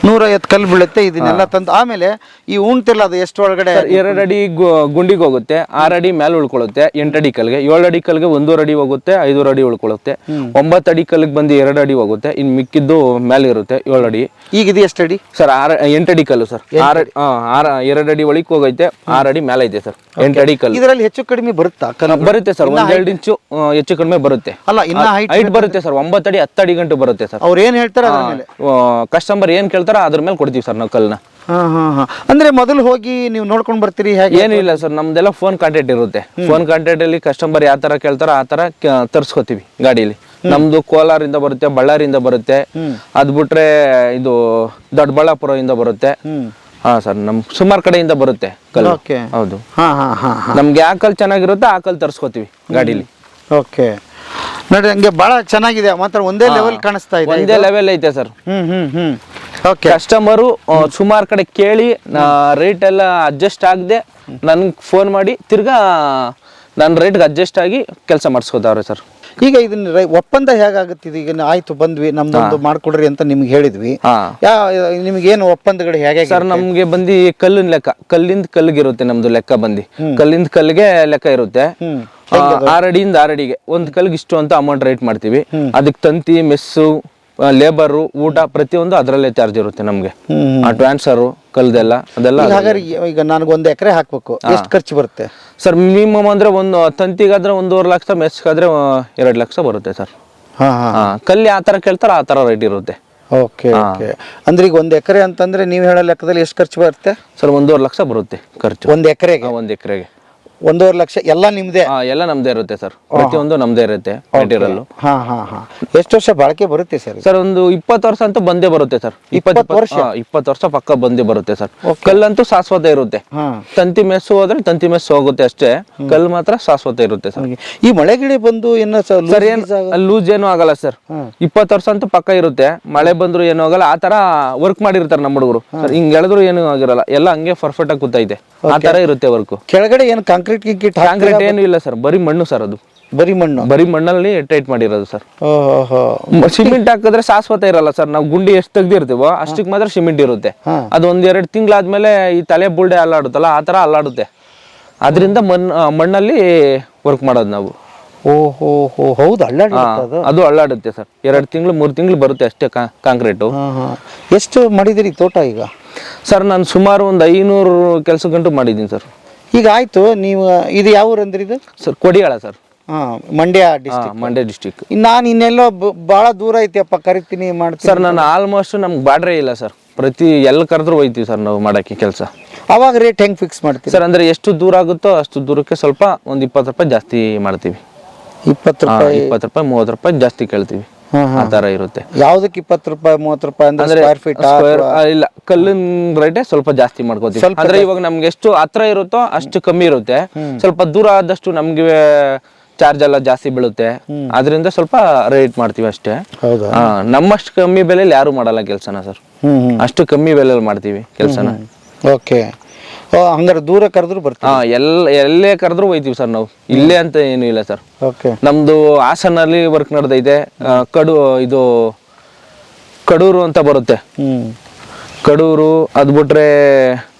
150 ಕಲ್ಲು ಬೀಳುತ್ತೆ. ಇದನ್ನೆಲ್ಲ ತಂದು ಆಮೇಲೆ ಈ ಉಣ್ತಿಲ್ಲ ಅದು ಎಷ್ಟು ಒಳಗಡೆ? 2 ಅಡಿ ಗುಂಡಿಗೆ ಹೋಗುತ್ತೆ, 6 ಅಡಿ ಮೇಲೆ ಉಳ್ಕೊಳ್ಳುತ್ತೆ. 8 ಅಡಿ ಕಲ್ಗೆ, 7 ಅಡಿ ಕಲ್ಗೆ 1.5 ಅಡಿ ಹೋಗುತ್ತೆ, 5 ಅಡಿ ಉಳ್ಕೊಳ್ಳುತ್ತೆ. 9 ಅಡಿ ಕಲ್ಲಿಗೆ ಬಂದು 2 ಅಡಿ ಹೋಗುತ್ತೆ. ಇನ್ನು ಮಿಕ್ಕಿದ್ದು ಮೇಲೆ ಇರುತ್ತೆ 7 ಅಡಿ. ಈಗ ಇದು ಎಷ್ಟು ಅಡಿ ಸರ್? 8 ಅಡಿ ಕಲ್ಲು ಸರ್. 2 ಅಡಿ ಒಳಗೆ ಹೋಗೈತೆ, 6 ಅಡಿ ಮೇಲೆ ಐತೆ ಸರ್. 8 ಅಡಿ ಕಲ್ಲು. ಇದರಲ್ಲಿ ಹೆಚ್ಚು ಕಡಿಮೆ ಬರುತ್ತಾ? ಬರುತ್ತೆ ಸರ್, 1-2 ಇಂಚು ಹೆಚ್ಚು ಕಡಿಮೆ ಬರುತ್ತೆ. ಅಲ್ಲ, ಇನ್ನ ಹೈಟ್ ಬರುತ್ತೆ ಸರ್. 9 ಅಡಿ 10 ಅಡಿ ಗಂಟು ಬರುತ್ತೆ ಸರ್. ಅವ್ರು ಏನ್ ಹೇಳ್ತಾರೆ ಕಸ್ಟಮರ್ ಏನ್ ಕೇಳ್ತಾರ ಅದ್ರ ಮೇಲೆ ಕೊಡ್ತೀವಿ ಸರ್ ನಾವು ಕಲ್ಲನ್ನ. ಅಂದ್ರೆ ಮೊದಲು ಹೋಗಿ ನೀವು ನೋಡ್ಕೊಂಡ್ ಬರ್ತೀರಿ? ಏನು ಇಲ್ಲ ಸರ್, ನಮ್ದೆಲ್ಲ ಫೋನ್ ಕಾಂಟ್ಯಾಕ್ಟ್ ಇರುತ್ತೆ. ಫೋನ್ ಕಾಂಟ್ಯಾಕ್ಟ್ ಅಲ್ಲಿ ಕಸ್ಟಮರ್ ಯಾವ ತರ ಕೇಳ್ತಾರ ಆ ತರ ತರ್ಸ್ಕೊತೀವಿ ಗಾಡಿಲಿ. ನಮ್ದು ಕೋಲಾರಿಂದ ಬರುತ್ತೆ, ಬಳ್ಳಾರಿಯಿಂದ ಬರುತ್ತೆ. ಅದ್ ಬಿಟ್ರೆ ಇದು ದೊಡ್ಡಬಳ್ಳಾಪುರ ಇಂದ ಬರುತ್ತೆ. ಸರ್ ನಮ್ ಸುಮಾರು ಕಡೆಯಿಂದ ಬರುತ್ತೆ ಕಲ್ಲು. ಹೌದು. ನಮ್ಗೆ ಯಾವ ಕಲ್ ಚೆನ್ನಾಗಿರುತ್ತೆ ಆ ಕಲ್ ತರ್ಸ್ಕೊತೀವಿ ಗಾಡಿಲಿ. ಓಕೆ. ನೋಡಿ, ಹಂಗೆ ಬಹಳ ಚೆನ್ನಾಗಿದೆ ಮಾತ್ರ. ಒಂದೇ ಲೆವೆಲ್ ಕಾಣಿಸ್ತಾ ಇದೆ. ಒಂದೇ ಲೆವೆಲ್ ಐತೆ ಸರ್. ಕಸ್ಟಮರು ಸುಮಾರು ಕಡೆ ಕೇಳಿ ರೇಟ್ ಎಲ್ಲ ಅಡ್ಜಸ್ಟ್ ಆಗದೆ ನನ್ಗೆ ಫೋನ್ ಮಾಡಿ ತಿರ್ಗಾ ನನ್ನ ರೇಟ್ಗೆ ಅಡ್ಜಸ್ಟ್ ಆಗಿ ಕೆಲಸ ಮಾಡಿಸ್ಕೋತಾವ್ರೆ ಸರ್. ಈಗ ಇದನ್ನ ಒಪ್ಪಂದ ಹೇಗಾಗುತ್ತೆ? ಈಗ ಆಯ್ತು ಬಂದ್ವಿ ನಮ್ದೊಂದು ಮಾಡ್ಕೊಡ್ರಿ ಅಂತ ನಿಮ್ಗೆ ಹೇಳಿದ್ವಿ, ನಿಮ್ಗೇನು ಒಪ್ಪಂದಗಳು ಹೇಗೆ ಸರ್? ನಮ್ಗೆ ಬಂದು ಕಲ್ಲಿನ ಲೆಕ್ಕ, ಕಲ್ಲಿಂದ ಕಲ್ಲಿಗಿರುತ್ತೆ ನಮ್ದು ಲೆಕ್ಕ. ಬಂದು ಕಲ್ಲಿಂದ ಕಲ್ಲಿಗೆ ಲೆಕ್ಕ ಇರುತ್ತೆ. 6 ಅಡಿಯಿಂದ 6 ಅಡಿಗೆ 1 ಕಲ್ಗೆ ಇಷ್ಟು ಅಂತ ಅಮೌಂಟ್ ರೇಟ್ ಮಾಡ್ತೀವಿ. ಅದಕ್ಕೆ ತಂತಿ, ಮೆಸ್ಸು, ಲೇಬರು, ಊಟ ಪ್ರತಿಯೊಂದು ಅದರಲ್ಲೇ ಚಾರ್ಜ್ ಇರುತ್ತೆ ನಮ್ಗೆ. ಟ್ರಾನ್ಸ್ಫರು ಕಲ್ದೆಲ್ಲ ಅದೆಲ್ಲ. ಈಗ ನನಗೆ 1 ಎಕರೆ ಹಾಕ್ಬೇಕು, ಎಷ್ಟು ಖರ್ಚು ಬರುತ್ತೆ ಸರ್? ಮಿನಿಮಮ್ ಅಂದ್ರೆ ಒಂದು ತಂತಿಗಾದ್ರೆ 1.5 ಲಕ್ಷ, ಮೆಸ್ಗಾದ್ರೆ 2 ಲಕ್ಷ ಬರುತ್ತೆ ಸರ್. ಕಲ್ಲಿ ಆ ತರ ಕೇಳ್ತಾರ ಆ ತರ ರೇಟ್ ಇರುತ್ತೆ. ಓಕೆ. ಅಂದ್ರೆ ಈಗ 1 ಎಕರೆ ಅಂತಂದ್ರೆ ನೀವು ಹೇಳೋ ಲೆಕ್ಕದಲ್ಲಿ ಎಷ್ಟು ಖರ್ಚು ಬರುತ್ತೆ ಸರ್? 1.5 ಲಕ್ಷ ಬರುತ್ತೆ ಖರ್ಚು 1 ಎಕರೆಗೆ. 1 ಎಕರೆಗೆ 1.5 ಲಕ್ಷ ಎಲ್ಲ ನಿಮ್ದೇ? ಎಲ್ಲ ನಮ್ದೇ ಇರುತ್ತೆ ಸರ್. ಪ್ರತಿಯೊಂದು ನಮ್ದೇ ಇರುತ್ತೆ ಮೆಟೀರಿಯಲ್. ಎಷ್ಟು ವರ್ಷ ಬಾಳಿಕೆ ಬರುತ್ತೆ ಸರ್? ಸರ್ ಒಂದು 20 ವರ್ಷ ಅಂತೂ ಬಂದೇ ಬರುತ್ತೆ ಸರ್. 20 ವರ್ಷ ಪಕ್ಕ ಬಂದೇ ಬರುತ್ತೆ ಸರ್. ಕಲ್ಲಂತೂ ಶಾಶ್ವತ ಇರುತ್ತೆ. ತಂತಿ ಮೆಸ್ಸು ಹೋದ್ರೆ ತಂತಿ ಮೆಸ್ಸು ಹೋಗುತ್ತೆ ಅಷ್ಟೇ, ಕಲ್ಲು ಮಾತ್ರ ಶಾಶ್ವತ ಇರುತ್ತೆ ಸರ್. ಈ ಮಳೆಗಿಳಿ ಬಂದು ಸರ್ ಏನ್ ಲೂಸ್ ಏನು ಆಗಲ್ಲ ಸರ್. 20 ವರ್ಷ ಅಂತೂ ಪಕ್ಕ ಇರುತ್ತೆ. ಮಳೆ ಬಂದ್ರು ಏನೂ ಆಗಲ್ಲ. ಆ ತರ ವರ್ಕ್ ಮಾಡಿರ್ತಾರೆ ನಮ್ಮ ಹುಡುಗರು. ಹಿಂಗ್ ಎಳೆದ್ರು ಏನೂ ಆಗಿರಲ್ಲ, ಎಲ್ಲ ಹಂಗೆ ಪರ್ಫೆಕ್ಟ್ ಆಗಿ ಕೂತೈತೆ. ಆ ತರ ಇರುತ್ತೆ ವರ್ಕ್. ಕೆಳಗಡೆ ಏನು ಕಾಂಕ್ರೀಟ್ ಏನು ಇಲ್ಲ ಸರ್, ಬರೀ ಮಣ್ಣು ಸರ್. ಅದು ಬರೀ ಮಣ್ಣಲ್ಲಿ ಟೈಟ್ ಮಾಡಿರೋದು ಸರ್. ಸಿಮೆಂಟ್ ಹಾಕಿದ್ರೆ ಶಾಶ್ವತ ಇರಲ್ಲ ಸರ್. ನಾವು ಗುಂಡಿ ಎಷ್ಟು ತೆಗ್ದಿರ್ತೀವೋ ಅಷ್ಟಕ್ಕೆ ಮಾತ್ರ ಸಿಮೆಂಟ್ ಇರುತ್ತೆ. ಅದು 1-2 ತಿಂಗಳಾದ್ಮೇಲೆ ಈ ತಲೆ ಬುಲ್ಡೆ ಅಲ್ಲಾಡುತ್ತಲ್ಲ ಆ ತರ ಅಲ್ಲಾಡುತ್ತೆ. ಅದರಿಂದ ಮಣ್ಣಲ್ಲಿ ವರ್ಕ್ ಮಾಡೋದು ನಾವು. ಹೌದು, ಅದು ಅಲ್ಲಾಡುತ್ತೆ ಸರ್. 2-3 ತಿಂಗಳು ಬರುತ್ತೆ ಅಷ್ಟೇ ಕಾಂಕ್ರೀಟು. ಎಷ್ಟು ಮಾಡಿದಿರಿ ತೋಟ ಈಗ? ಸರ್ ನಾನು ಸುಮಾರು ಒಂದು 500 ಕೆಲಸ ಗಂಟು ಮಾಡಿದ್ದೀನಿ ಸರ್. ಈಗ ಆಯ್ತು, ನೀವು ಇದು ಯಾವ ಊರು ಅಂದ್ರಿ? ಇದು sir Kodiyala sir. Mandya district. Mandya district. ನಾನು ಇನ್ನೆಲ್ಲೋ ಬಹಳ ದೂರ ಐತಿಯಪ್ಪ, ಕರಿತೀನಿ ಮಾಡ್ತೀನಿ ಸರ್. ನಾನು ಆಲ್ಮೋಸ್ಟ್ ನಮ್ಗೆ ಬಾಡ್ರೇ ಇಲ್ಲ ಸರ್. ಪ್ರತಿ ಎಲ್ಲಿ ಕರೆದ್ರು ಹೋಯ್ತೀವಿ ಸರ್ ನಾವು ಮಾಡಕ್ಕೆ ಕೆಲಸ. ಅವಾಗ ರೇಟ್ ಹೆಂಗ್ ಫಿಕ್ಸ್ ಮಾಡ್ತೀವಿ ಸರ್? ಅಂದ್ರೆ ಎಷ್ಟು ದೂರ ಆಗುತ್ತೋ ಅಷ್ಟು ದೂರಕ್ಕೆ ಸ್ವಲ್ಪ ಒಂದು 20 ರೂಪಾಯಿ ಜಾಸ್ತಿ ಮಾಡ್ತೀವಿ. 20 ರೂಪಾಯಿ 30 ರೂಪಾಯಿ ಜಾಸ್ತಿ ಕೇಳ್ತೀವಿ. ಆ ತರ ಇರುತ್ತೆ. ಯಾವ್ದಕ್ಕೆ 20 ರೂಪಾಯಿ 30 ರೂಪಾಯಿ ಅಂದ್ರೆ ಸ್ಕ್ವೇರ್ ಫೀಟ್? ಇಲ್ಲ, ಕಲ್ಲಿನ ರೇಟೇ ಸ್ವಲ್ಪ ಜಾಸ್ತಿ ಮಾಡ್ಕೋತೀವಿ. ಅಂದ್ರೆ ಇವಾಗ ನಮ್ಗೆ ಎಷ್ಟು ಹತ್ರ ಇರುತ್ತೋ ಅಷ್ಟು ಕಮ್ಮಿ ಇರುತ್ತೆ, ಸ್ವಲ್ಪ ದೂರ ಆದಷ್ಟು ನಮ್ಗೆ ಚಾರ್ಜ್ ಎಲ್ಲ ಜಾಸ್ತಿ ಬೀಳುತ್ತೆ, ಅದರಿಂದ ಸ್ವಲ್ಪ ರೇಟ್ ಮಾಡ್ತೀವಿ ಅಷ್ಟೇ. ನಮ್ಮಷ್ಟು ಕಮ್ಮಿ ಬೆಲೆಯಲ್ಲಿ ಯಾರು ಮಾಡಲ್ಲ ಕೆಲಸನ ಸರ್, ಅಷ್ಟು ಕಮ್ಮಿ ಬೆಲೆಯಲ್ಲಿ ಮಾಡ್ತೀವಿ ಕೆಲಸನ. ಓಕೆ, ಹಂಗಾರೆ ದೂರ ಕರೆದ್ರು ಬರ್ತೀವಿ? ಎಲ್ಲೇ ಕರೆದ್ರು ಹೋಯ್ತೀವಿ ಸರ್ ನಾವು, ಇಲ್ಲೇ ಅಂತ ಏನು ಇಲ್ಲ ಸರ್. ನಮ್ದು ಹಾಸನಲ್ಲಿ ವರ್ಕ್ ನಡೆದೈತೆ, ಕಡೂರು ಅಂತ ಬರುತ್ತೆ, ಕಡೂರು ಅದ್ ಬಿಟ್ರೆ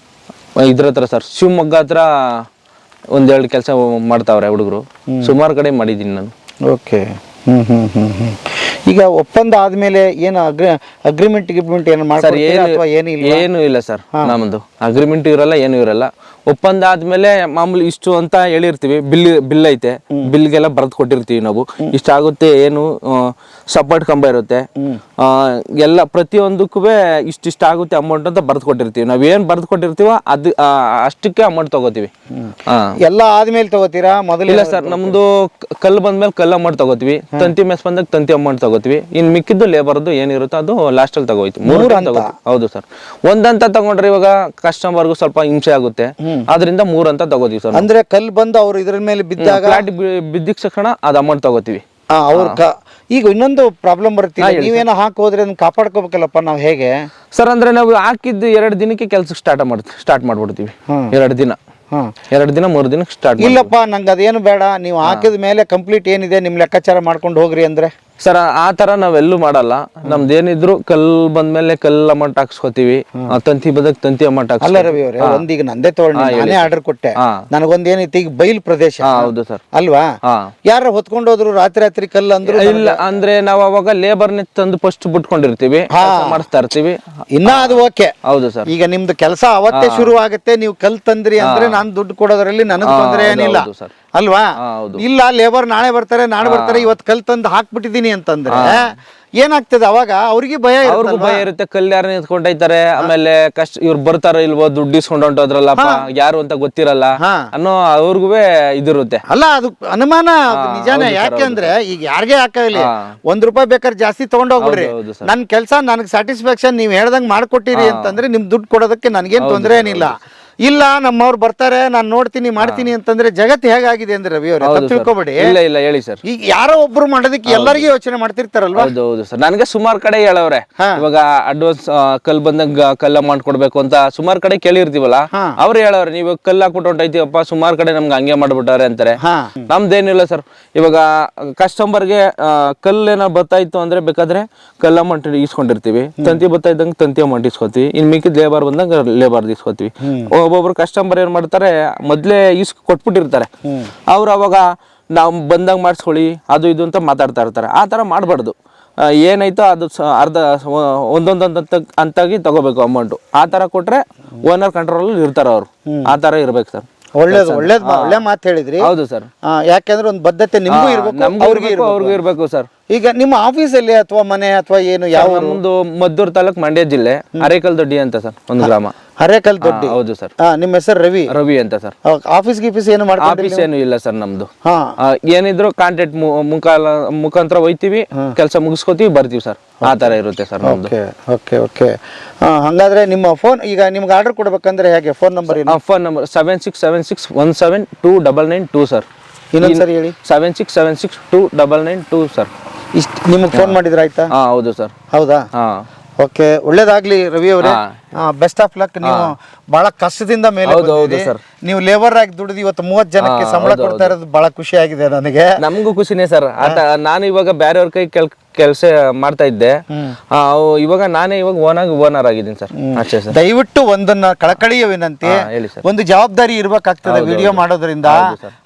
ಇದ್ರ ಹತ್ರ ಸರ್ ಶಿವಮೊಗ್ಗ ಹತ್ರ ಒಂದೆರಡು ಕೆಲಸ ಮಾಡ್ತಾವ್ರೆ ಹುಡುಗರು, ಸುಮಾರು ಕಡೆ ಮಾಡಿದ್ದೀನಿ ನಾನು. ಓಕೆ. ಈಗ ಒಪ್ಪಂದ ಆದ್ಮೇಲೆ ಏನು ಅಗ್ರಿಮೆಂಟ್ ಏನು ಮಾಡ್ತಾರೆ? ಏನು ಇಲ್ಲ ಸರ್, ನಮ್ಮದು ಅಗ್ರಿಮೆಂಟ್ ಇರಲ್ಲ, ಏನು ಇರಲ್ಲ. ಒಪ್ಪಂದ ಆದ್ಮೇಲೆ ಮಾಮೂಲಿ ಇಷ್ಟು ಅಂತ ಹೇಳಿರ್ತೀವಿ, ಬಿಲ್ ಐತೆ, ಬಿಲ್ಗೆಲ್ಲ ಬರೆದು ಕೊಟ್ಟಿರ್ತೀವಿ ನಾವು. ಇಷ್ಟಾಗುತ್ತೆ, ಏನು ಸಪೋರ್ಟ್ ಕಂಬ ಇರುತ್ತೆ, ಎಲ್ಲ ಪ್ರತಿಯೊಂದಕ್ಕೂ ಇಷ್ಟಿಷ್ಟ ಆಗುತ್ತೆ ಅಮೌಂಟ್ ಅಂತ ಬರೆದು ಕೊಟ್ಟಿರ್ತೀವಿ. ನಾವ್ ಏನ್ ಬರೆದು ಕೊಟ್ಟಿರ್ತೀವೋ ಅದು ಅಷ್ಟಕ್ಕೆ ಅಮೌಂಟ್ ತಗೋತೀವಿ. ಎಲ್ಲ ಆದ್ಮೇಲೆ ತಗೋತೀರಾ? ಇಲ್ಲ ಸರ್, ನಮ್ದು ಕಲ್ಲು ಬಂದ್ಮೇಲೆ ಕಲ್ಲು ಅಮೌಂಟ್ ತಗೋತೀವಿ, ತಂತಿ ಮೆಸ್ ಬಂದಾಗ ತಂತಿ ಅಮೌಂಟ್ ತಗೋತೀವಿ, ಇನ್ ಮಿಕ್ಕಿದ್ದು ಲೇಬರ್ದು ಏನಿರುತ್ತೋ ಅದು ಲಾಸ್ಟ್ ಅಲ್ಲಿ ತಗೋಯ್ತು. 3 ಅಂತ. ಹೌದು ಸರ್, ಒಂದಂತ ತಗೊಂಡ್ರೆ ಇವಾಗ ಕಸ್ಟಮರ್ಗೂ ಸ್ವಲ್ಪ ಹಿಂಸೆ ಆಗುತ್ತೆ, ಅದರಿಂದ 3 ಅಂತ ತಗೋತೀವಿ ಸರ್. ಅಂದ್ರೆ ಕಲ್ಲು ಬಂದು ಅವ್ರು ಇದ್ರ ಮೇಲೆ ಬಿದ್ದಾಗ ಬಿದ್ದಿದ ತಕ್ಷಣ ಅದ್ ಅಮೌಂಟ್ ತಗೋತೀವಿ. ಈಗ ಇನ್ನೊಂದು ಪ್ರಾಬ್ಲಮ್ ಬರುತ್ತೆ, ನೀವೇನೋ ಹಾಕೋದ್ರೆ ಅದನ್ನ ಕಾಪಾಡ್ಕೋಬೇಕಲ್ಲಪ್ಪ, ನಾವ್ ಹೇಗೆ ಸರ್? ಅಂದ್ರೆ ನಾವು ಹಾಕಿದ್ದು 2 ದಿನಕ್ಕೆ ಕೆಲ್ಸಕ್ಕೆ ಸ್ಟಾರ್ಟ್ ಮಾಡ್ಬಿಡ್ತೀವಿ. 2 ದಿನ 3 ದಿನಕ್ಕೆ ಸ್ಟಾರ್ಟ್. ಇಲ್ಲಪ್ಪ, ನಂಗೆ ಅದೇನು ಬೇಡ, ನೀವು ಹಾಕಿದ ಮೇಲೆ ಕಂಪ್ಲೀಟ್ ಏನಿದೆ ನಿಮ್ ಲೆಕ್ಕಾಚಾರ ಮಾಡ್ಕೊಂಡು ಹೋಗ್ರಿ ಅಂದ್ರೆ? ಸರ್ ಆ ತರ ನಾವೆಲ್ಲೂ ಮಾಡಲ್ಲ. ನಮ್ದೇನಿದ್ರು ಕಲ್ಲು ಬಂದ್ಮೇಲೆ ಕಲ್ಲು ಅಮೌಂಟ್ ಹಾಕ್ಸ್ಕೊತೀವಿ, ತಂತಿ ಬದಕ್ ತಂತಿ ಅಮೌಂಟ್ ಅಲ್ಲ ರವಿ ಅವರೇ, ಒಂದೀಗ ನಂದೇ ತಗೊಂಡು ನಾನೇ ಆರ್ಡರ್ ಕೊಟ್ಟೆ, ನನಗೊಂದ್ ಏನೈತಿ ಈಗ ಬೈಲ್ ಪ್ರದೇಶ. ಹೌದು ಸರ್. ಅಲ್ವಾ? ಯಾರ ಹೊತ್ಕೊಂಡು ಹೋದ್ರು ರಾತ್ರಿ ಕಲ್ಲು ಅಂದ್ರು? ಇಲ್ಲ, ಅಂದ್ರೆ ನಾವು ಅವಾಗ ಲೇಬರ್ನ ತಂದು ಫಸ್ಟ್ ಬಿಟ್ಕೊಂಡಿರ್ತೀವಿ, ಮಾಡಿಸ್ತಾ ಇರ್ತೀವಿ. ಇನ್ನ ಅದು ಓಕೆ. ಹೌದು ಸರ್. ಈಗ ನಿಮ್ದು ಕೆಲಸ ಅವತ್ತೇ ಶುರು ಆಗುತ್ತೆ, ನೀವು ಕಲ್ ತಂದ್ರಿ ಅಂದ್ರೆ ನಾನು ದುಡ್ಡು ಕೊಡೋದ್ರಲ್ಲಿ ನನಗ್ ತೊಂದರೆ ಏನಿಲ್ಲ ಅಲ್ವಾ? ಇಲ್ಲ, ಲೇಬರ್ ನಾಳೆ ಬರ್ತಾರೆ ಇವತ್ತು ಕಲ್ ತಂದು ಹಾಕ್ಬಿಟ್ಟಿದೀನಿ ಅಂತಂದ್ರೆ ಏನಾಗ್ತದೆ ಅವಾಗ? ಅವ್ರಿಗೆ ಭಯ ಇರುತ್ತೆ, ಕಲ್ಲು ಯಾರನ್ನ ಎತ್ಕೊಂಡೈತಾರೆ, ಆಮೇಲೆ ಇವ್ರು ಬರ್ತಾರ ಇಲ್ವೋ, ದುಡ್ಡು ಇಸ್ಕೊಂಡು ಹೊಂಟೋದ್ರಲ್ಲಪ್ಪ, ಯಾರು ಅಂತ ಗೊತ್ತಿರಲ್ಲ ಅನ್ನೋ ಅವ್ರಿಗೂ ಇದಿರುತ್ತೆ. ಅಲ್ಲ, ಅದು ಅನುಮಾನ ನಿಜಾನೇ. ಯಾಕೆಂದ್ರೆ ಈಗ ಯಾರಿಗೆ ಹಾಕಲಿ, ₹1 ಬೇಕಾದ್ರೆ ಜಾಸ್ತಿ ತಗೊಂಡೋಗ್ಬಿಡ್ರಿ, ನನ್ ಕೆಲ್ಸ ನನಗ್ ಸ್ಯಾಟಿಸ್ಫ್ಯಾಕ್ಷನ್ ನೀವ್ ಹೇಳ್ದಂಗ್ ಮಾಡ್ಕೊಟ್ಟಿರಿ ಅಂತಂದ್ರೆ ನಿಮ್ ದುಡ್ಡು ಕೊಡೋದಕ್ಕೆ ನನ್ಗೇನ್ ತೊಂದ್ರೆ ಏನಿಲ್ಲ. ಇಲ್ಲ, ನಮ್ಮವ್ರು ಬರ್ತಾರೆ, ನಾನು ನೋಡ್ತೀನಿ ಮಾಡ್ತೀನಿ ಅಂತಂದ್ರೆ ಜಗತ್ತು ಹೇಗಾಗಿದೆ ಅಂದ್ರೆ ರವಿ ಅವ್ರೆ, ತಿಳ್ಕೊಬೇಡಿ. ಇಲ್ಲ ಹೇಳಿ ಸರ್. ಈಗ ಯಾರೋ ಒಬ್ರು ಮಾಡೋದಕ್ಕೆ ಎಲ್ಲರಿಗೂ ಯೋಚನೆ ಮಾಡ್ತಿರ್ತಾರಲ್ವಾ? ಹೌದು ಸರ್, ನನಗೆ ಸುಮಾರು ಕಡೆ ಹೇಳವ್ರೆ, ಇವಾಗ ಅಡ್ವಾನ್ಸ್ ಕಲ್ ಬಂದಾಗ ಕಲ್ಲ ಮಾಡ್ಕೊಡ್ಬೇಕು ಅಂತ ಸುಮಾರು ಕಡೆ ಕೇಳಿರ್ತೀವಲ್ಲ, ಅವ್ರು ಹೇಳವ್ರೆ, ನೀವು ಕಲ್ಲು ಹಾಕ್ಬಿಟ್ಟು ಹೊಂಟೈತಿವಪ್ಪ, ಸುಮಾರು ಕಡೆ ನಮ್ಗೆ ಹಂಗೆ ಮಾಡ್ಬಿಟ್ಟಾರೆ ಅಂತಾರೆ. ನಮ್ದೇನಿಲ್ಲ ಸರ್, ಇವಾಗ ಕಸ್ಟಮರ್ಗೆ ಕಲ್ಲೇನ ಬರ್ತಾಯಿತ್ತು ಅಂದ್ರೆ ಬೇಕಾದ್ರೆ ಕಲ್ಲ ಅಮೌಂಟ್ ಇಸ್ಕೊಂಡಿರ್ತೀವಿ, ತಂತಿ ಬರ್ತಾ ಇದ್ದಂಗೆ ತಂತಿ ಅಮೌಂಟ್ ಇಸ್ಕೊತೀವಿ, ಇನ್ ಮಿಕ್ಕಿದ ಲೇಬರ್ ಬಂದಾಗ ಲೇಬರ್ ಇಸ್ಕೊತೀವಿ. ಒಬ್ಬೊಬ್ರು ಕಸ್ಟಮರ್ ಏನ್ ಮಾಡ್ತಾರೆ, ಮೊದ್ಲೇ ಕೊಟ್ಬಿಟ್ಟಿರ್ತಾರೆ, ಅವ್ರು ಅವಾಗ ನಾವು ಬಂದಾಗ ಮಾಡಿಸ್ಕೊಳ್ಳಿ ಅದು ಇದು ಅಂತ ಮಾತಾಡ್ತಾ ಇರ್ತಾರೆ. ಆ ತರ ಮಾಡ್ಬಾರ್ದು. ಏನಾಯ್ತೋ ಅದು ಅರ್ಧ ಒಂದೊಂದೊಂದು ಅಂತಾಗಿ ತಗೋಬೇಕು ಅಮೌಂಟ್. ಆ ತರ ಕೊಟ್ರೆ ಓನರ್ ಕಂಟ್ರೋಲ್ ಇರ್ತಾರ ಅವ್ರು. ಆ ತರ ಇರ್ಬೇಕು ಸರ್. ಒಳ್ಳೆ ಮಾತು ಹೇಳಿದ್ರಿ. ಹೌದು ಸರ್, ಯಾಕೆಂದ್ರೆ ಒಂದು ಬದ್ಧತೆ ನಿಮಗೂ ಇರ್ಬೇಕು, ಅವ್ರಿಗೂ ಇರ್ಬೇಕು ಸರ್. ಈಗ ನಿಮ್ಮ ಆಫೀಸಲ್ಲಿ ಅಥವಾ ಮನೆ ಅಥವಾ ಏನು ಯಾವ? ನಮ್ದು ಮದ್ದೂರು ತಾಲೂಕ್, ಮಂಡ್ಯ ಜಿಲ್ಲೆ, ಅರೇಕಲ್ ದೊಡ್ಡಿ ಅಂತ ಸರ್, ಒಂದು ಗ್ರಾಮ. ಅರೇಕಲ್ ದೊಡ್ಡಿ? ಹೌದು ಸರ್. ನಿಮ್ಮ ಹೆಸರು ರವಿ ಅಂತ ಸರ್. ಆಫೀಸ್ ಏನು ಆಫೀಸ್ ಏನು ಇಲ್ಲ ಸರ್ ನಮ್ದು. ಏನಿದ್ರು ಕಾಂಟ್ಯಾಕ್ಟ್ ಮುಖಾಂತರ ಹೋಯ್ತಿವಿ, ಕೆಲಸ ಮುಗಿಸ್ಕೋತೀವಿ, ಬರ್ತೀವಿ ಸರ್. ಆ ತರ ಇರುತ್ತೆ ಸರ್ ನಮ್ದು. ಓಕೆ. ಹಂಗಾದ್ರೆ ನಿಮ್ಮ ಫೋನ್, ಈಗ ನಿಮ್ಗೆ ಆರ್ಡರ್ ಕೊಡ್ಬೇಕಂದ್ರೆ ಹೇಗೆ? Phone number? Phone number 7676172992 sir. ಇನ್ನೊಂದು ಸರಿ ಹೇಳಿ. 76762992 ಸರ್. ಇಷ್ಟು ನಿಮಗೆ ಫೋನ್ ಮಾಡಿದ್ರೆ ಆಯ್ತಾ? ಹೌದು ಸರ್. ಹೌದಾ? ಓಕೆ, ಒಳ್ಳೇದಾಗ್ಲಿ ರವಿ ಅವರೇ, ಬೆಸ್ಟ್ ಆಫ್ ಲಕ್. ನೀವು ಬಹಳ ಕಷ್ಟದಿಂದ ಮೇಲೆ ನೀವು ಲೇಬರ್ ಆಗಿ ದುಡಿದು ಇವತ್ತು 30 ಜನಕ್ಕೆ ಸಂಬಳ ಕೊಡ್ತಾ ಇರೋದು ಬಹಳ ಖುಷಿ ಆಗಿದೆ ನನಗೆ. ನಮಗೂ ಖುಷಿನೇ ಸರ್. ನಾನು ಇವಾಗ ಬೇರೆಯವ್ರ ಕೈ ಕೆಲಸ ಮಾಡ್ತಾ ಇದ್ದೆ, ಇವಾಗ ನಾನೇ ಓನರ್ ಆಗಿದ್ದೀನಿ ಸರ್. ಅಷ್ಟೇ ಸರ್. ದಯವಿಟ್ಟು ಒಂದನ್ನ ಕಳಕಳಿಯ ವಿನಂತಿ, ಒಂದು ಜವಾಬ್ದಾರಿ ಇರ್ಬೇಕಾಗ್ತದೆ ವಿಡಿಯೋ ಮಾಡೋದ್ರಿಂದ.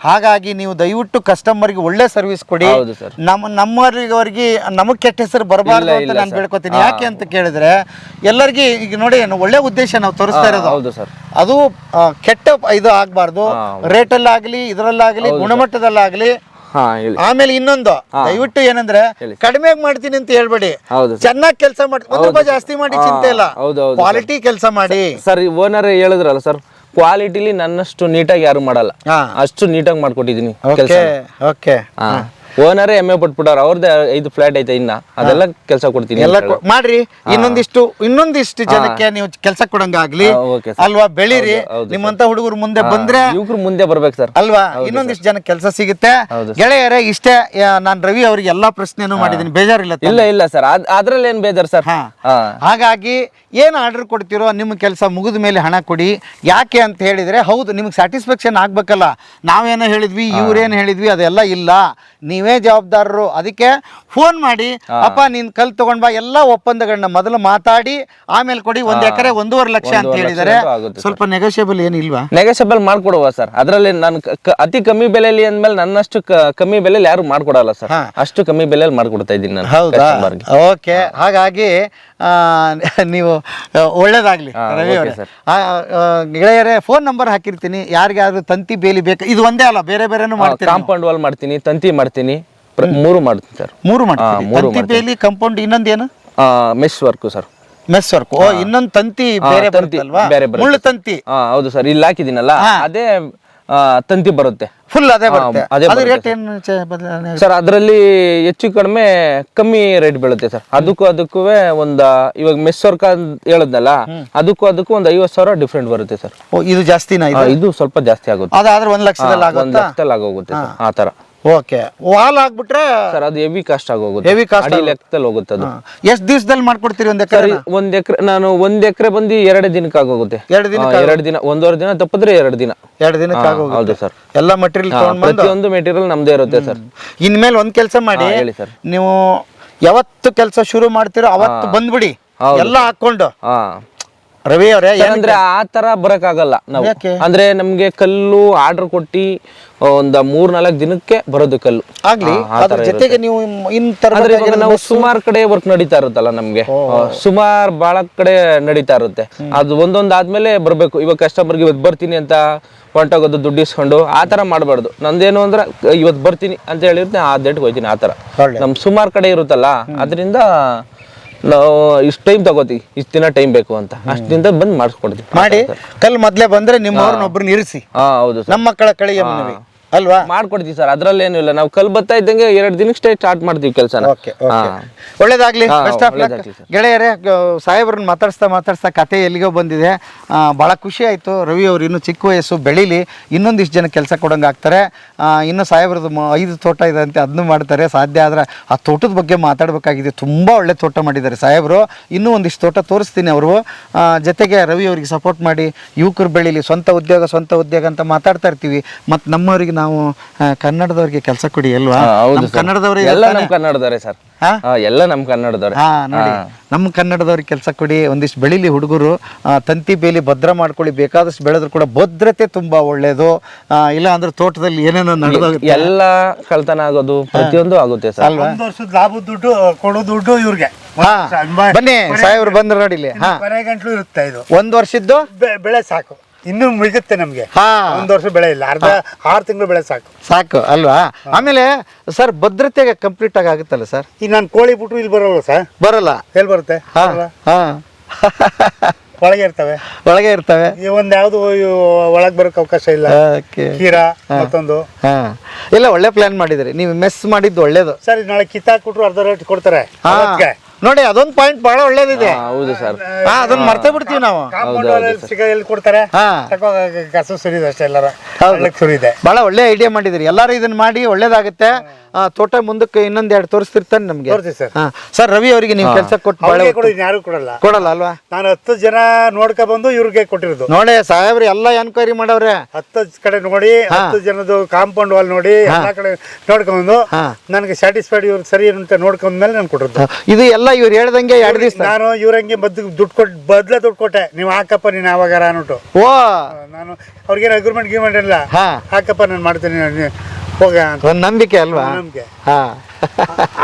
ಹಾಗಾಗಿ ನೀವು ದಯವಿಟ್ಟು ಕಸ್ಟಮರ್ಗೆ ಒಳ್ಳೆ ಸರ್ವಿಸ್ ಕೊಡಿ. ನಮ್ಮವರಿಗೆ ನಮಗ್ ಕೆಟ್ಟ ಹೆಸರು ಬರಬಾರ್ದು ಅಂತ ನಾನು ಬೇಡ್ಕೋತೀನಿ. ಯಾಕೆ ಅಂತ ಕೇಳಿದ್ರೆ, ಎಲ್ಲರಿಗೆ ಈಗ ನೋಡಿ, ಒಳ್ಳೆ ಉದ್ದೇಶ ನಾವು ತೋರಿಸ್ತಾ ಇರೋದು. ಹೌದು ಸರ್. ಅದು ಕೆಟ್ಟ ಇದು ಆಗ್ಬಾರ್ದು, ರೇಟಲ್ಲಾಗ್ಲಿ, ಇದ್ರಲ್ಲಾಗ್ಲಿ, ಗುಣಮಟ್ಟದಲ್ಲಾಗ್ಲಿ. ಆಮೇಲೆ ಇನ್ನೊಂದು, ದಯವಿಟ್ಟು ಏನಂದ್ರೆ ಕಡಿಮೆ ಮಾಡ್ತೀನಿ ಅಂತ ಹೇಳ್ಬೇಡಿ, ಚೆನ್ನಾಗಿ ಕೆಲಸ ಮಾಡಿ, ₹1 ಜಾಸ್ತಿ ಮಾಡಿ ಚಿಂತೆ ಇಲ್ಲ, ಕ್ವಾಲಿಟಿ ಕೆಲಸ ಮಾಡಿ ಸರ್. ಓನರ್ ಹೇಳಿದ್ರಲ್ಲ ಸರ್, ಕ್ವಾಲಿಟಿಲಿ ನನ್ನಷ್ಟು ನೀಟಾಗಿ ಯಾರು ಮಾಡಲ್ಲ, ಅಷ್ಟು ನೀಟಾಗಿ ಮಾಡ್ಕೊಟ್ಟಿದೀನಿ. ಓಕೆ. ಓನರೇ ಎಮ್ಮೆ ಪಟ್ಬಿಟ್ಟಾರ, ಅವ್ರದ್ದೇ 5 ಫ್ಲಾಟ್ ಐತೆ ಇನ್ನ, ಅದೆಲ್ಲ ಕೆಲಸ ಕೊಡ್ತೀನಿ ಎಲ್ಲ ಮಾಡ್ರಿ. ಇನ್ನೊಂದಿಷ್ಟು ಜನಕ್ಕೆ ನೀವು ಕೆಲಸ ಕೊಡಂಗಾಗ್ಲಿ ಓಕೆ ಅಲ್ವಾ, ಬೆಳೀರಿ. ನಿಮ್ಮಂತ ಹುಡುಗರು ಮುಂದೆ ಬಂದ್ರೆ ಯುವಕರು ಮುಂದೆ ಬರ್ಬೇಕು ಸರ್ ಅಲ್ವಾ, ಇನ್ನೊಂದಿಷ್ಟು ಜನಕ್ಕೆ ಕೆಲಸ ಸಿಗುತ್ತೆ. ಗೆಳೆಯರೇ, ಇಷ್ಟೇ. ನಾನು ರವಿ ಅವರಿಗೆ ಎಲ್ಲಾ ಪ್ರಶ್ನೆನೂ ಮಾಡಿದೀನಿ, ಬೇಜಾರಿಲ್ಲ? ಇಲ್ಲ ಸರ್, ಅದ್ರಲ್ಲಿ ಏನ್ ಬೇಜಾರು ಸರ್. ಹಾಗಾಗಿ ಏನ್ ಆರ್ಡರ್ ಕೊಡ್ತಿರೋ ನಿಮ್ಮ ಕೆಲಸ ಮುಗಿದ ಮೇಲೆ ಹಣ ಕೊಡಿ. ಯಾಕೆ ಅಂತ ಹೇಳಿದ್ರೆ, ಹೌದು ನಿಮ್ಗೆ ಸ್ಯಾಟಿಸ್ಫ್ಯಾಕ್ಷನ್ ಆಗ್ಬೇಕಲ್ಲ. ನಾವೇನೋ ಹೇಳಿದ್ವಿ, ಇವ್ರೇನು ಹೇಳಿದ್ವಿ, ಅದೆಲ್ಲ ಇಲ್ಲ. ನೀವೇ ಜವಾಬ್ದಾರರು. ಅದಕ್ಕೆ ಫೋನ್ ಮಾಡಿ, ಅಪ್ಪ ನೀನ್ ಕಲ್ ತಗೊಂಡ್ ಬಾ, ಎಲ್ಲ ಒಪ್ಪಂದಗಳನ್ನ ಮೊದಲು ಮಾತಾಡಿ ಆಮೇಲೆ ಕೊಡಿ. 1 ಎಕರೆ 1.5 ಲಕ್ಷ ಅಂತ ಹೇಳಿದ್ದಾರೆ. ಸ್ವಲ್ಪ ನೆಗೋಷಿಯಬಲ್ ಏನಿಲ್ವಾ? ನೆಗೋಷಿಯಬಲ್ ಮಾಡ್ಕೊಡುವ ಸರ್. ಅದ್ರಲ್ಲಿ ನಾನು ಅತಿ ಕಮ್ಮಿ ಬೆಲೆಯಲ್ಲಿ ಅಂದ್ಮೇಲೆ ನನ್ನಷ್ಟು ಕಮ್ಮಿ ಬೆಲೆಯಲ್ಲಿ ಯಾರು ಮಾಡ್ಕೊಡಲ್ಲ ಸರ್. ಅಷ್ಟು ಕಮ್ಮಿ ಬೆಲೆಯಲ್ಲಿ ಮಾಡ್ಕೊಡ್ತಾ ಇದ್ದೀನಿ ನಾನು. ಹೌದಾ? ಓಕೆ. ಹಾಗಾಗಿ ನೀವು ಒಳ್ಳೇದಾಗ್ಲಿ ರವಿ ಅವರೇ. ಗೆಳೆಯರೇ, ಫೋನ್ ನಂಬರ್ ಹಾಕಿರ್ತೀನಿ. ಯಾರಿಗಾದ್ರೂ ತಂತಿ ಬೇಲಿ ಬೇಕು, ಇದು ಒಂದೇ ಅಲ್ಲ, ಬೇರೆ ಬೇರೆನೂ ಮಾಡ್ತೀನಿ. ಕಾಂಪೌಂಡ್ ವಾಲ್ ಮಾಡ್ತೀನಿ, ತಂತಿ ಮಾಡ್ತೀನಿ, 3 ಮಾಡ್ತೀನಿ ಸರ್. 3 ಮಾಡ್ತೀನಿ. ತಂತಿ ಬೇಲಿ, ಕಾಂಪೌಂಡ್, ಇನ್ನೊಂದೇನು? Mesh work sir. Mesh work. ಇನ್ನೊಂದು ತಂತಿ ಬೇರೆ ಬರುತ್ತಲ್ವಾ? ಮುಳ್ಳು ತಂತಿ. ಹೌದು ಸರ್, ಇಲ್ಲಿ ಹಾಕಿದ್ದೀನಲ್ಲ ಅದೇ ತಂತಿ ಬರುತ್ತೆ. ಫುಲ್ ಅದೇ ಬರುತ್ತೆ. ಅದೇ ಅದು ರೇಟ್ ಏನು ಬದಲಾವಣೆ ಸರ್? ಅದರಲ್ಲಿ ಹೆಚ್ಚು ಕಡಿಮೆ ಕಮ್ಮಿ ರೇಟ್ ಬೀಳುತ್ತೆ ಸರ್. ಅದಕ್ಕೂ ಇವಾಗ ಮೆಸ್ ವರ್ಕ್ ಹೇಳದ್ನಲ್ಲ, ಅದಕ್ಕೂ ಒಂದು 50,000 ಡಿಫ್ರೆಂಟ್ ಬರುತ್ತೆ ಸರ್. ಇದು ಜಾಸ್ತಿನಾ? ಇದು ಸ್ವಲ್ಪ ಜಾಸ್ತಿ ಆಗುತ್ತೆ. ಅದಾದ್ರೆ 1 ಲಕ್ಷದಲ್ಲಿ ಆಗುತ್ತೆ. 1 ಲಕ್ಷದಲ್ಲಿ ಆಗೋಗುತ್ತೆ ಆ ತರ. ಓಕೆ. ವಾಲ್ ಆಗ್ಬಿಟ್ರೆ ಸರ್ ಅದು ಹೆವಿ ಕಾಸ್ಟ್ ಆಗೋಗುತ್ತೆ. Heavy cost. ಅಡಿ ಲೆಕ್ಕದಲ್ಲಿ ಹೋಗುತ್ತೆ ಅದು. ಎಷ್ಟು ದಿವಸದಲ್ಲಿ ಮಾಡ್ಕೊಡ್ತೀರಿ 1 ಎಕರೆ? 1 ಎಕರೆ ನಾನು 1 ಎಕರೆ ಬಂದು 2 ದಿನಕ್ಕೆ ಆಗೋಗುತ್ತೆ. 2 ದಿನ? 2 ದಿನ, 1.5 ದಿನ ತಪ್ಪಿದ್ರೆ 2 ದಿನ. 2 ದಿನಕ್ಕೆ ಆಗೋಗುತ್ತೆ. ಹೌದು ಸರ್. ಎಲ್ಲ ಮಟೀರಿಯಲ್ ತಗೊಂಡು ಬಂದು ಪ್ರತಿಯೊಂದು ಮೆಟೀರಿಯಲ್ ನಮ್ದೇ ಇರುತ್ತೆ ಸರ್. ಇನ್ಮೇಲೆ ಒಂದ್ ಕೆಲಸ ಮಾಡಿ, ಹೇಳಿ ಸರ್. ನೀವು ಯಾವತ್ತು ಕೆಲಸ ಶುರು ಮಾಡ್ತೀರೋ ಅವತ್ತು ಬಂದ್ಬಿಡಿ, ಎಲ್ಲ ಹಾಕೊಂಡು. ರವಿ ಅವರೇ, ಅಂದ್ರೆ ಆ ತರ ಬರಕ್ ಆಗಲ್ಲ ನಾವು. ಅಂದ್ರೆ ನಮ್ಗೆ ಕಲ್ಲು ಆರ್ಡರ್ ಕೊಟ್ಟಿ ಒಂದ್ 3-4 ದಿನಕ್ಕೆ ಬರೋದು ಕಲ್ಲು ಆಗ್ಲಿ. ಅದ್ರ ಜೊತೆಗೆ ನೀವು ನಾವು ಸುಮಾರು ಕಡೆ ವರ್ಕ್ ನಡೀತಾ ಇರುತ್ತಲ್ಲ, ನಮ್ಗೆ ಸುಮಾರು ಬಹಳ ಕಡೆ ನಡೀತಾ ಇರುತ್ತೆ. ಅದು ಒಂದೊಂದಾದ್ಮೇಲೆ ಬರ್ಬೇಕು. ಇವಾಗ ಕಸ್ಟಮರ್ಗೆ ಇವತ್ತು ಬರ್ತೀನಿ ಅಂತ ಹೊಂಟೋಗೋದು, ದುಡ್ಡು ಇಸ್ಕೊಂಡು ಆ ತರ ಮಾಡಬಾರ್ದು. ನಂದೇನು ಅಂದ್ರೆ ಇವತ್ತು ಬರ್ತೀನಿ ಅಂತ ಹೇಳಿರ್ತೀನಿ, ಆ ಡೇಟ್ಗೆ ಹೋಗ್ತೀನಿ, ಆ ತರ. ನಮ್ ಸುಮಾರು ಕಡೆ ಇರುತ್ತಲ್ಲ, ಅದರಿಂದ ನಾವು ಇಷ್ಟು ಟೈಮ್ ತಗೋತೀವಿ, ಇಷ್ಟು ದಿನ ಟೈಮ್ ಬೇಕು ಅಂತ, ಅಷ್ಟಿಂದ ಬಂದು ಮಾಡಿಸ್ಕೊಡ್ತೀವಿ. ಮಾಡಿ ಕಲ್ ಮೊದ್ಲೇ ಬಂದ್ರೆ ನಿಮ್ಮವ್ರನ್ನೊಬ್ರನ್ನ ಇರಿಸಿ. ಹೌದು ನಮ್ಮ ಮಕ್ಕಳ ಕಳೆಯ ಮನವಿ ಅಲ್ವಾ? ಮಾಡ್ಕೊಡ್ತೀವಿ ಸರ್, ಅದ್ರಲ್ಲಿ ಏನು ಇಲ್ಲ. ನಾವು ಕಲ್ ಬತ್ತಾ ಇದ್ದಂಗೆ 2 ದಿನಕ್ಕೆ ಸ್ಟಾರ್ಟ್ ಮಾಡ್ತೀವಿ ಕೆಲಸ. ಒಳ್ಳೇದಾಗ್ಲಿ. ಗೆಳೆಯರೇ, ಸಾಹೇಬ್ರನ್ನ ಮಾತಾಡ್ಸ್ತಾ ಕತೆ ಎಲ್ಲಿಗೋ ಬಂದಿದೆ. ಭಾಳ ಖುಷಿ ಆಯಿತು. ರವಿ ಅವರು ಇನ್ನೂ ಚಿಕ್ಕ ವಯಸ್ಸು, ಬೆಳೀಲಿ, ಇನ್ನೊಂದಿಷ್ಟು ಜನ ಕೆಲಸ ಕೊಡಂಗೆ ಆಗ್ತಾರೆ. ಇನ್ನು ಸಾಹೇಬ್ರದ್ದು 5 ತೋಟ ಇದೆ ಅಂತೆ, ಅದನ್ನು ಮಾಡ್ತಾರೆ. ಸಾಧ್ಯ ಆದರೆ ಆ ತೋಟದ ಬಗ್ಗೆ ಮಾತಾಡಬೇಕಾಗಿದೆ. ತುಂಬ ಒಳ್ಳೆ ತೋಟ ಮಾಡಿದ್ದಾರೆ ಸಾಹೇಬರು. ಇನ್ನೂ ಒಂದಿಷ್ಟು ತೋಟ ತೋರಿಸ್ತೀನಿ ಅವರು. ಜೊತೆಗೆ ರವಿ ಅವರಿಗೆ ಸಪೋರ್ಟ್ ಮಾಡಿ, ಯುವಕರು ಬೆಳೀಲಿ, ಸ್ವಂತ ಉದ್ಯೋಗ ಅಂತ ಮಾತಾಡ್ತಾ ಇರ್ತೀವಿ. ಮತ್ತು ನಮ್ಮವರಿಗೆ ನಾವು ಕನ್ನಡದವ್ರಿಗೆ ಕೆಲಸ ಕೊಡಿ ಅಲ್ವಾ? ಕನ್ನಡದವ್ರಿಗೆ ಎಲ್ಲ ನಮ್ಮ ಕನ್ನಡದವರೇ ಸರ್. ಎಲ್ಲ ನಮ್ಮ ಕನ್ನಡದವ್ರೆ. ನೋಡಿ, ನಮ್ಮ ಕನ್ನಡದವ್ರಿಗೆ ಕೆಲಸ ಕೊಡಿ. ಒಂದಿಷ್ಟು ಬೆಳಿಲಿ ಹುಡುಗರು. ತಂತಿ ಬೇಲಿ ಭದ್ರ ಮಾಡ್ಕೊಳ್ಳಿ. ಬೇಕಾದಷ್ಟು ಬೆಳೆದ್ರು ಕೂಡ ಭದ್ರತೆ ತುಂಬಾ ಒಳ್ಳೇದು. ಇಲ್ಲ ಅಂದ್ರೆ ತೋಟದಲ್ಲಿ ಏನೇನೋ ನಡೆದೋಗುತ್ತೆ, ಎಲ್ಲ ಕಳ್ತನ ಆಗೋದು, ಪ್ರತಿಯೊಂದು ಆಗುತ್ತೆ ಸರ್. ಅಲ್ವಾ? 1 ವರ್ಷದ ಲಾಭದ ದುಡ್ಡು ಕೊಡೋ ದುಡ್ಡು ಇವ್ರಿಗೆ. ಬನ್ನಿ ಸಾಹೇಬ್ರು ಬಂದ್ರು ನೋಡಿ ಇಲ್ಲಿ. ಕೊನೆ ಗಂಟ್ಲು ಇರುತ್ತೆ. ಇದು 1 ವರ್ಷದ್ದು ಬೆಳೆ ಸಾಕು, ಇನ್ನು ಮುಗಿಯುತ್ತೆ ನಮ್ಗೆ. 1 ವರ್ಷ ಬೆಳೆ ಇಲ್ಲ, 6 ತಿಂಗಳು ಬೆಳೆ ಸಾಕು ಅಲ್ವಾ? ಆಮೇಲೆ ಸರ್, ಭದ್ರತೆಗೆ ಕಂಪ್ಲೀಟ್ ಆಗುತ್ತಲ್ಲ ಸರ್? ಈಗ ನಾನು ಕೋಳಿ ಬಿಟ್ಟು ಇಲ್ಲಿ ಬರೋಲ್ಲ ಸರ್. ಬರಲ್ಲ. ಎಲ್ಲಿ ಬರುತ್ತೆ? ಒಳಗೆ ಇರ್ತವೆ. ಈ ಒಂದ್ ಯಾವ್ದು ಒಳಗ್ ಬರೋಕ್ ಅವಕಾಶ ಇಲ್ಲ. ಕೀರಾ ಮತ್ತೊಂದು ಎಲ್ಲ ಒಳ್ಳೆ ಪ್ಲಾನ್ ಮಾಡಿದ್ರಿ ನೀವು. ಮೆಸ್ ಮಾಡಿದ್ದು ಒಳ್ಳೇದು ಸರ್. ನಾಳೆ ಕಿತ್ತಾಕ್ಬಿಟ್ರು ಅರ್ಧ ರೇಟ್ ಕೊಡ್ತಾರೆ ನೋಡಿ. ಅದೊಂದು ಪಾಯಿಂಟ್ ಬಹಳ ಒಳ್ಳೇದಿದೆ. ಹೌದು ಸರ್. ಅದನ್ನ ಮರ್ತೇ ಬಿಡ್ತೀವಿ ನಾವು. ಎಲ್ಲಿ ಕೊಡ್ತಾರೆ? ಕಸ ಸುರಿದೆ ಅಷ್ಟೇ, ಎಲ್ಲರ ಸುರಿದೆ. ಬಹಳ ಒಳ್ಳೆ ಐಡಿಯಾ ಮಾಡಿದಿರಿ. ಎಲ್ಲಾರು ಇದನ್ನ ಮಾಡಿ ಒಳ್ಳೇದಾಗುತ್ತೆ. ತೋಟ ಮುಂದಕ್ಕೆ ಇನ್ನೊಂದ್ 2 ತೋರಿಸ್ತಿರ್ತಾನೆ ನಮ್ಗೆ. ಸರ್, ರವಿ ಅವರಿಗೆ ನೀವು ಕೆಲಸ ಕೊಟ್ಟು ಯಾರು ಕೊಡಲ್ಲ ಅಲ್ವಾ? ನಾನು 10 ಜನ ನೋಡ್ಕೊ ಬಂದು ಇವ್ರಿಗೆ ಕೊಟ್ಟಿರೋದು. ನೋಡಿ ಸಾಹೇಬ್ರು ಎಲ್ಲ ಎನ್ಕ್ವೈರಿ ಮಾಡವ್ರೆ. 10 ಕಡೆ ನೋಡಿ, 10 ಜನದ್ದು ಕಾಂಪೌಂಡ್ ವಾಲ್ ನೋಡಿ, ಎಲ್ಲಾ ಕಡೆ ನೋಡ್ಕೊಂಡು ನನಗೆ ಸ್ಯಾಟಿಸ್ಫೈಡ್, ಇವ್ರು ಸರಿ ಅಂತ ನೋಡ್ಕೊಂಡ್ಮೇಲೆ ನಾನು ಕೊಟ್ಟಿರೋದು. ಇದು ಎಲ್ಲ ಇವ್ರು ಹೇಳ್ದಂಗೆ 2 ದಿವಸ ನಾನು ಇವ್ರಂಗೆ ದುಡ್ಡು ಕೊಟ್ಟೆ. ನೀವು ಹಾಕಪ್ಪ, ನೀನು ಯಾವಾಗಾರ ಅನ್ಬಿಟ್ಟು. ನಾನು ಅವ್ರಿಗೇನು ಅಗ್ರಿಮೆಂಟ್ ಗಿರ್ಮೆಂಟ್ ಇಲ್ಲ. ಹಾಕಪ್ಪ, ನಾನು ಮಾಡ್ತೀನಿ, ಹೋಗ ಒಂದು ನಂಬಿಕೆ ಅಲ್ವಾ? ನಮ್ಗೆ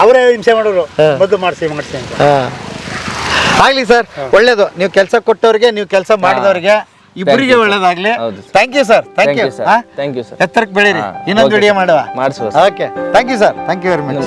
ಅವರೇ ಹಿಂಸೆ ಮಾಡೋರು, ಮದ್ದು ಮಾಡಿಸಿ ಅಂತ. ಆಗ್ಲಿ ಸರ್, ಒಳ್ಳೇದು. ನೀವು ಕೆಲಸ ಕೊಟ್ಟವ್ರಿಗೆ, ನೀವು ಕೆಲಸ ಮಾಡಿದವ್ರಿಗೆ ಇಬ್ಬರಿಗೆ ಒಳ್ಳೇದಾಗ್ಲಿ. Thank you sir. Thank you sir. Thank you sir. ಎತ್ತರಕ್ಕೆ ಬೆಳೀರಿ. ಇನ್ನೊಂದು ವಿಡಿಯೋ ಮಾಡುವ. ಮಾಡಿಸುವ. Okay, thank you sir. Thank you very much.